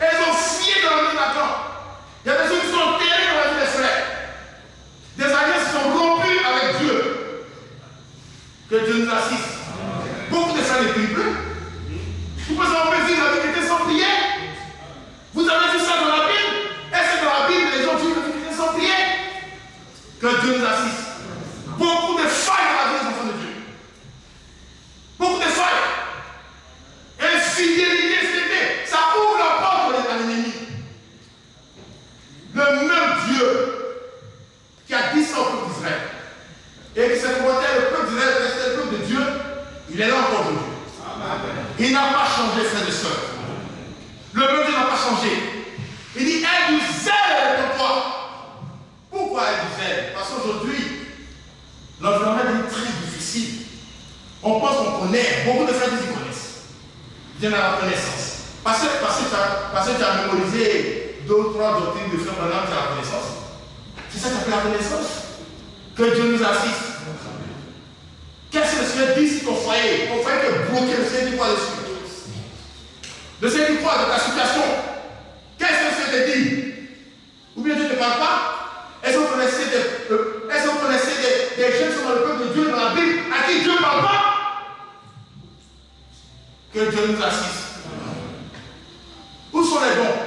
Et ils ont fouillé dans la maison d'Acan. Il y a des gens qui sont enterrés dans la vie des frères. Des alliances qui sont rompues avec Dieu. Que Dieu nous assiste. Beaucoup de frères ne prient plus. Vous pensez qu'on peut vivre la vie chrétienne sans prier? Vous avez vu ça dans la Bible? Est-ce que dans la Bible, les gens vivent la vie chrétienne sans prier? Que Dieu nous assiste. Beaucoup de failles dans la vie des enfants de Dieu. Beaucoup de failles. Infidélité, ça ouvre la porte à l'ennemi. Le même Dieu qui a dit ça au peuple d'Israël et qui s'est comporté le peuple d'Israël, le peuple de Dieu, il est là encore aujourd'hui. Il n'a pas changé, frères et sœurs. Le même Dieu n'a pas changé. Il dit, aie du zèle avec toi. Pourquoi aie du zèle? Parce qu'aujourd'hui, l'environnement est très difficile. On pense qu'on connaît. Beaucoup de frères disent qu'ils connaissent. Viens à la connaissance. Parce que tu as mémorisé 2 ou 3 doctrines de frères pendant que tu as la connaissance. C'est ça que tu appelles la connaissance. Que Dieu nous assiste. Qu'est-ce que le Seigneur dit sur ton foyer? Ton foyer est bloqué. Le Seigneur dit quoi dessus? Le Seigneur dit quoi de ta situation? Qu'est-ce que le Seigneur te dit? Ou bien Dieu ne te parle pas? Est-ce que vous connaissez des gens qui sont dans le peuple de Dieu dans la Bible à qui Dieu ne parle pas? Que Dieu nous assiste. Où sont les dons?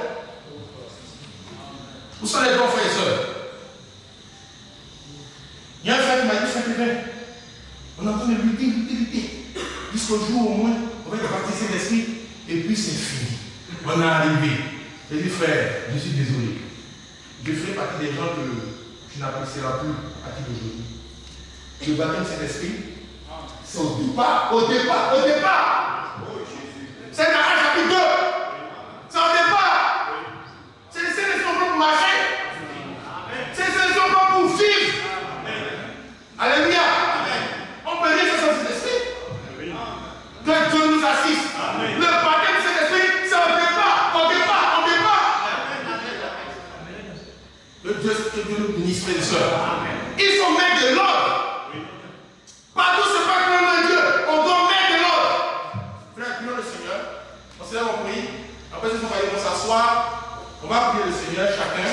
Où sont les dons, frères et sœurs? Il y a un frère qui m'a dit, frère Kevin, on est en train de lutter, jusqu'au jour où au moins, on va être baptisé d'esprit, et puis c'est fini. On est arrivé. J'ai dit, frère, je suis désolé. Je ferai partie des gens que tu n'apprécieras plus à partir d'aujourd'hui. Le baptême de Saint-Esprit, c'est au départ. C'est Galates chapitre 2. C'est au départ. C'est les sélections pour marcher. C'est les sélections pour vivre. Alléluia. On peut dire que c'est le Saint-Esprit. Que Dieu nous assiste. Le baptême de Saint-Esprit, c'est au départ. Que Dieu nous bénisse, frères et sœurs. Il faut mettre de l'ordre. Partout, c'est pas que le nom de Dieu. On doit mettre de l'ordre. Frère, prions le Seigneur. On se lève, on prie. Après, on va aller s'asseoir. On va prier le Seigneur, chacun.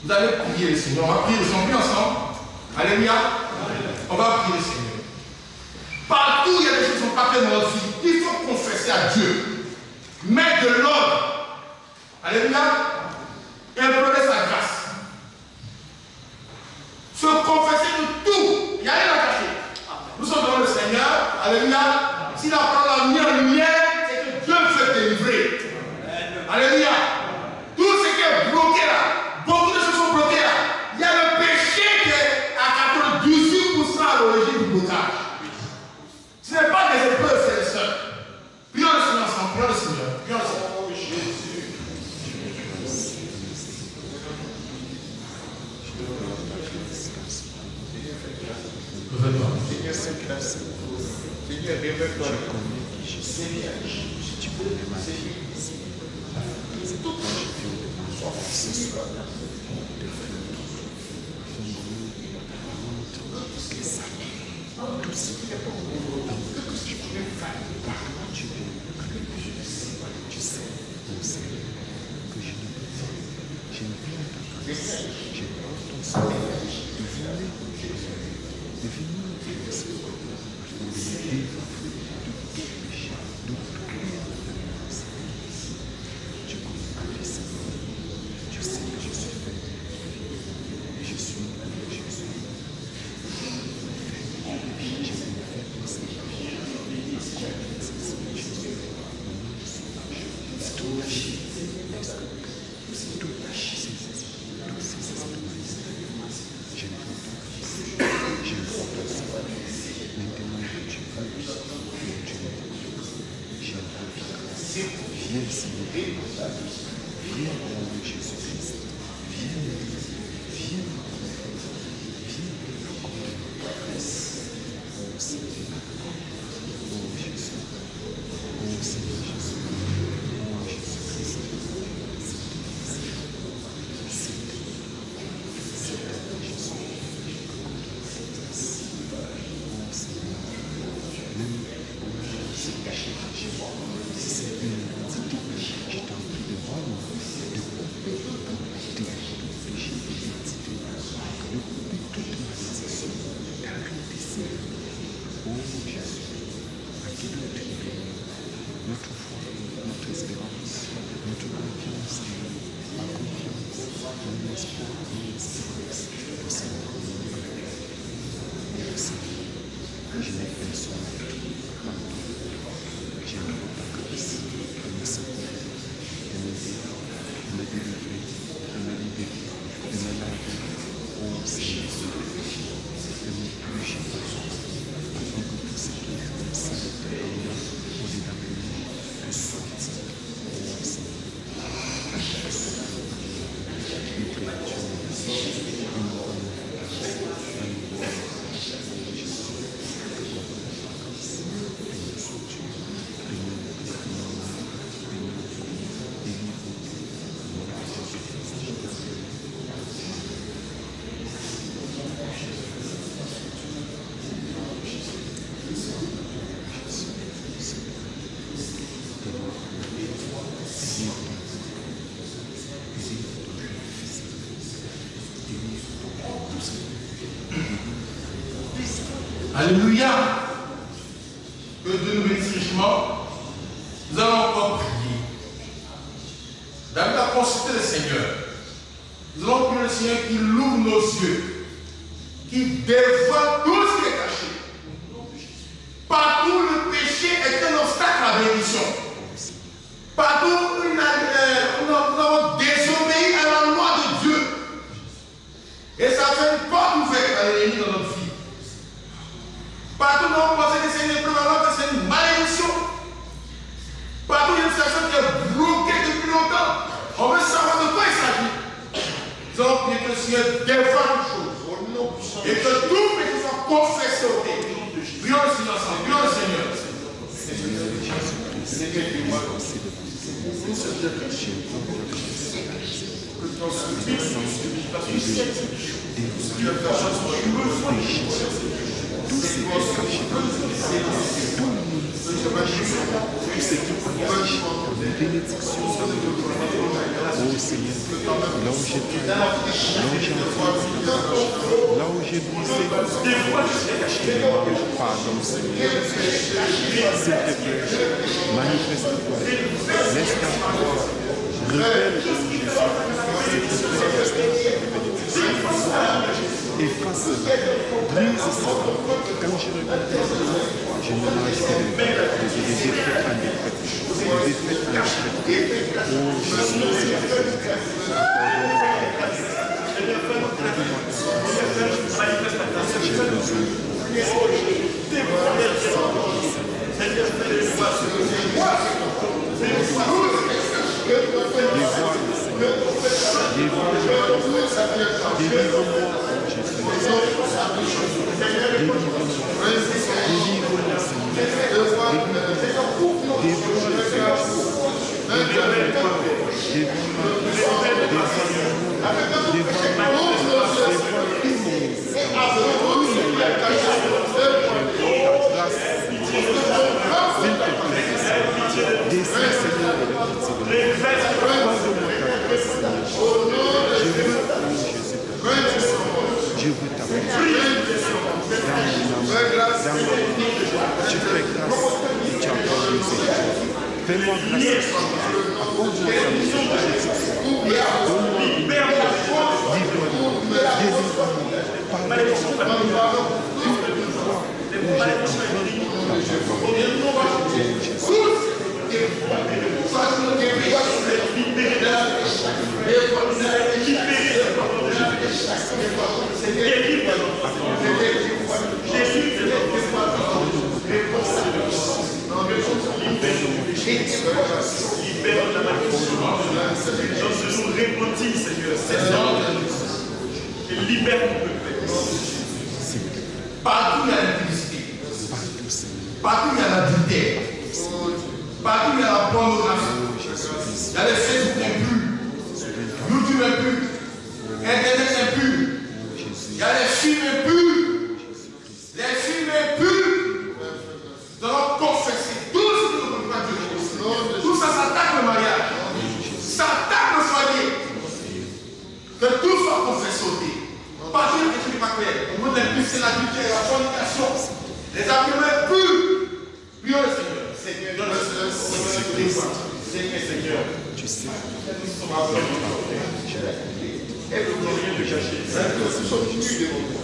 Vous allez prier le Seigneur. On va prier le Seigneur ensemble. Alléluia. On va prier le Seigneur. Partout, il y a des choses qui ne sont pas faites dans notre vie. Il faut confesser à Dieu. Mettre de l'ordre. Alléluia. Et implorer sa grâce. Se confesser de tout. Il n'y a rien à cacher. Nous sommes devant le Seigneur. Alléluia. Si la parole a mis en lumière, c'est que Dieu veut délivrer. Alléluia. Tout ce qui est bloqué là, beaucoup de choses sont bloquées là. Il y a le péché qui est à 98% à l'origine du blocage. Ce n'est pas des épreuves, frères et sœurs. Prions le Seigneur ensemble. Prions le Seigneur. Prions le Seigneur. Seigneur, révèle-toi. Seigneur, si tu connais ma vie, c'est tout. Alléluia. Que Dieu nous bénisse richement. Nous allons encore prier. David a consulté le Seigneur. Nous allons prier le Seigneur qui l'ouvre nos yeux, qui dévoile tout ce qui est caché. Partout le péché est un obstacle à la bénédiction. Partout où nous avons désobéi à la loi de Dieu. Et ça fait une porte ouverte à l'ennemi dans notre vie. Partout où nous avons pensé que c'est une épreuve, que c'est une malédiction. Partout où il y a une situation qui est bloquée depuis longtemps. On veut savoir de quoi il s'agit. Nous allons prier que le Seigneur dévoile les choses. Et que tout péché soit confessé au Père. Prions le Seigneur ensemble. Prions le Seigneur. Là où j'ai brisé, je te demande pardon, Seigneur. S'il te plaît, manifeste-toi. Laisse ta parole. Révèle Jésus. Efface cela. Brise cela. Quand je regarde, je ne mange que des défaites en défaite. Des défaites en défaite. Oh Jésus, je veux t'appeler. Tu fais grâce et tu accordes Seigneur. Fais-moi grâce. Accorde-moi ta miséricorde. Donne-moi une livre-moi. Délivre-moi. Pardonne-moi. Toutes les fois où j'ai enfreint ta parole. libère de la malédiction. Dans ce nom répandit, Seigneur, cette et libère mon peuple. Partout il y a l'impudicité. Partout il y a l'adultère. Partout il y a la pornographie. Il y a les Facebook impurs. YouTube impur. Internet impur. Il y a les films impurs. Les films impurs. Nous allons confesser tout ce que nous ne pouvons pas dire. Tout ça s'attaque le mariage. Ça attaque le foyer. Que tout soit confessé. Parce que ce n'est pas clair. Le mot impur, c'est l'adultère, la fornication. Les arguments purs. Prions le Seigneur. Seigneur, Seigneur. Tu sais. Et nous voulons rien de cacher. Nous sommes nus de nous.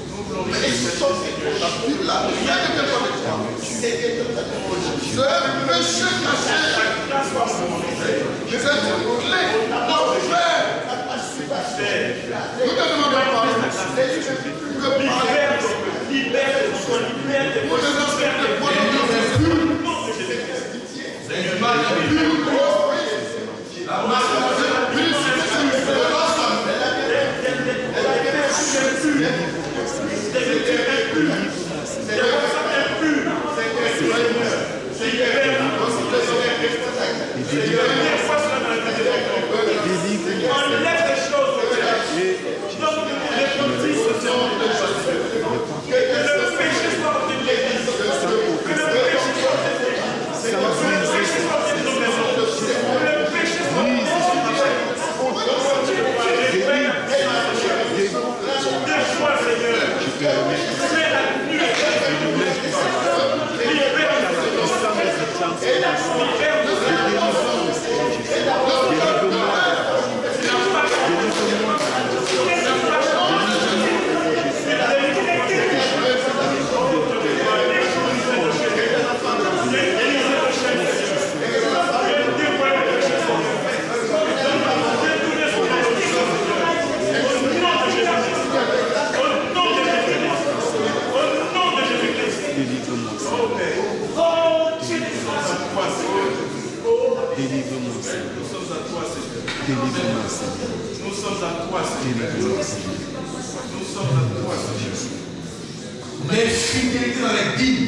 L'infidélité dans les dîmes,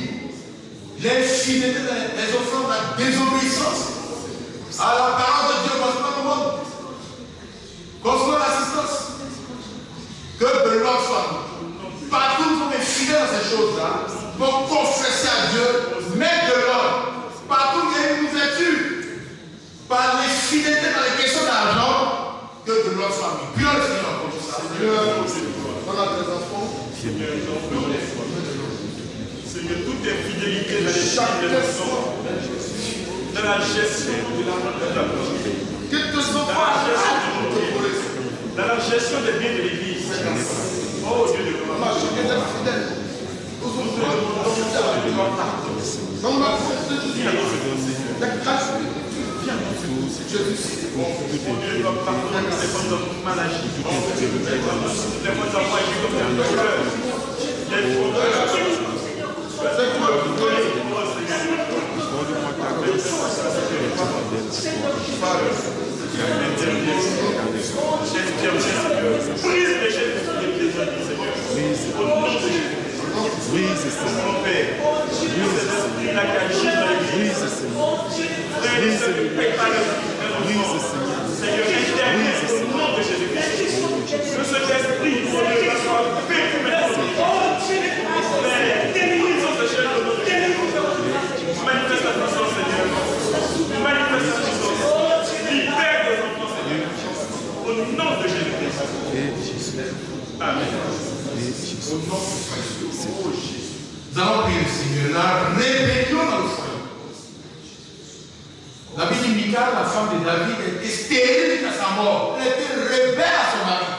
l'infidélité dans les offrandes, la désobéissance à la parole de Dieu concernant le monde, concernant l'assistance, que de l'ordre soit nous. Partout nous sommes fidèles à ces choses-là, pour confesser à Dieu, mettre de l'ordre. Partout il y a une ouverture, par l'infidélité dans les questions d'argent, que de l'ordre soit mis. Puis on le Seigneur comme ça. On a des enfants. Seigneur, toute infidélité dans les chaque personne, dans la gestion de la dans la gestion des biens de l'Église. Oh Dieu de gloire. Nous allons prier le Seigneur, la rébellion dans le foyer. La Bible dit Michal, la femme de David, était stérile jusqu'à sa mort. Elle était rebelle à son mari.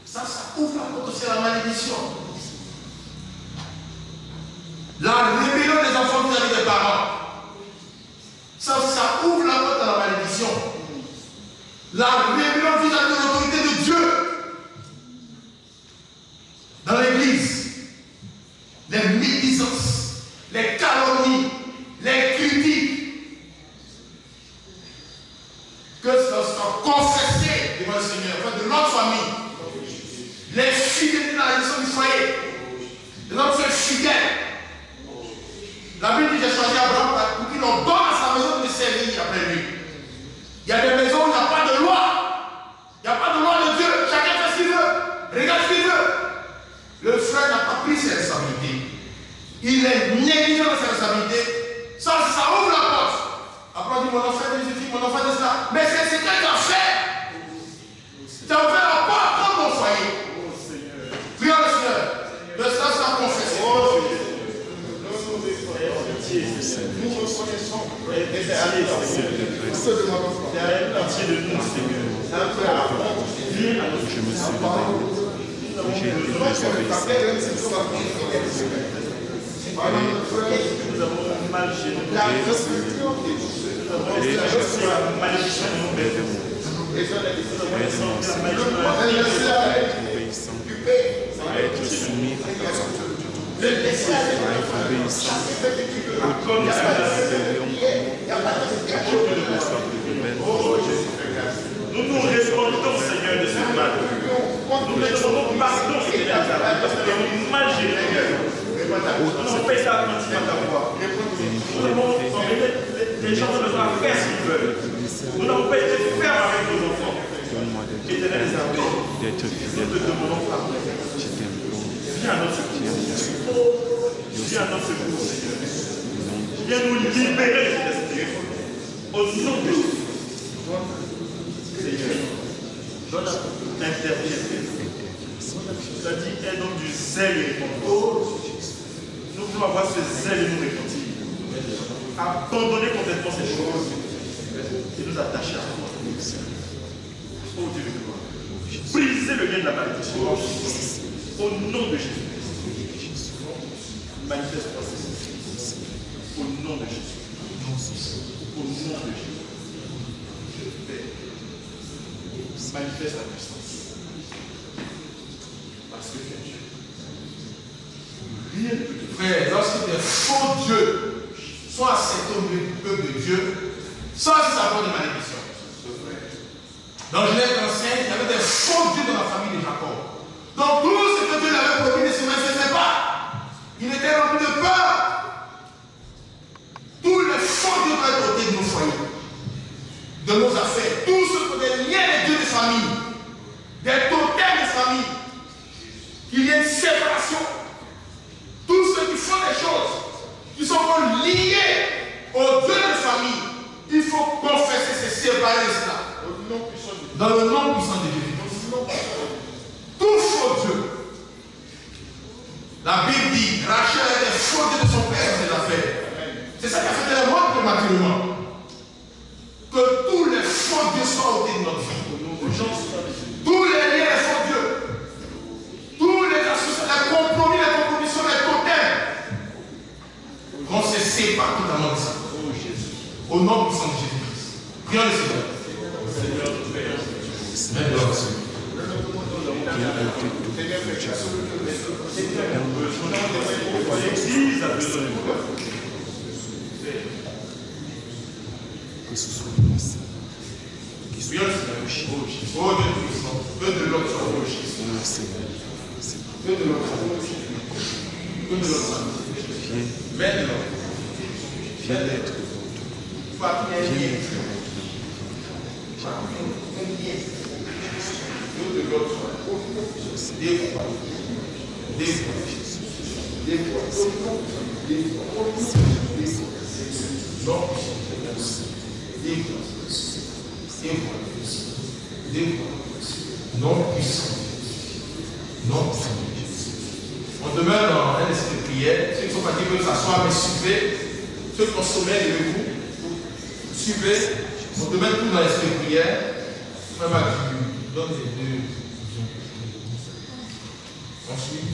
Ça ouvre la porte aussi à la malédiction. La rébellion des enfants vis-à-vis des parents. Ça ouvre la porte à la malédiction. La rébellion vis-à-vis de l'autorité de Dieu. Dans l'église, les médisances, les calomnies, les critiques, négligent dans ses responsabilités, ça ouvre la porte. Après on dit mon enfant de ceci, mon enfant de cela. Mais c'est ce que tu as fait. Tu as ouvert la porte dans mon foyer. Prions le Seigneur. De cela, ça confesse. Nous reconnaissons. Je me suis réveillé. J'ai été désobéissant. Nous avons mal chez nous. Et je suis la malédiction de nos pères. À être soumis à ta volonté, à être obéissant au Dieu Nous nous répandons, Seigneur, de ce mal. Nous te demandons pardon, Seigneur, parce que nous avons mal géré. Nous n'avons pas été attentifs à ta voix. Nous avons les gens ont besoin de faire ce qu'ils veulent. Nous n'avons pas été fermes avec nos enfants. Éternel des armées, nous te demandons pardon. Viens à notre secours. Viens à notre secours, Seigneur. Viens nous libérer de cet esprit. Au nom de Jésus. Seigneur, interviens. Tu as dit un homme du zèle et répandant. Nous voulons avoir ce zèle et nous repentir. Abandonner complètement ces choses et nous attacher à toi. Oh Dieu de gloire. Briser le lien de la malédiction. Au nom de Jésus. Manifeste-toi. Au nom de Jésus. Au nom de Jésus. Manifeste la puissance. Parce que tu es Dieu. Rien ne peut te faire. Frère, lorsque des faux dieux sont acceptés au milieu du peuple de Dieu, ça c'est sa bonne malédiction. Dans Genèse 25, il y avait des faux dieux dans la famille de Jacob. Donc tout ce que Dieu avait promis ne se manifestait pas. Il était rempli de peur. Tous les faux dieux doivent être ôtés de nos foyers, de nos affaires. Tout ce que des liens des dieux de famille, des totems de famille, qu'il y ait une séparation. Tous ceux qui font des choses qui sont liés au Dieu de famille, il faut confesser, c'est séparer cela. Dans le nom puissant de Jésus. Tout faux Dieu. La Bible dit, Rachel est des faux dieux de son père dans ses affaires. C'est ça qui a fait la mort prématurément. Que tous les faux dieux soient ôtés de notre vie. Tous les liens des faux dieux. Tous les associations, les compromis, les compromissions, les totems. Qu'on se sépare totalement de ça. Au nom puissant de Jésus-Christ. Prions le Seigneur. Seigneur, nous prions. L'Église a besoin de toi. Que ce soit placé. Oh Dieu puissant, peu de l'autre soit rocher. Peu de l'autre soit rocher. Peu de l'autre soit rocher. Maintenant, Viens être votre. Viens être peu de l'autre soit rocher. Des fois. Non puissant. On demeure dans un esprit de prière. Ceux qui ne sont pas dit que s'asseoir, mais suivez. Ceux qui ont sommeil, levez-vous. Suivez. On demeure tout dans l'esprit de prière. Frère Mathieu, donne les deux. On suit.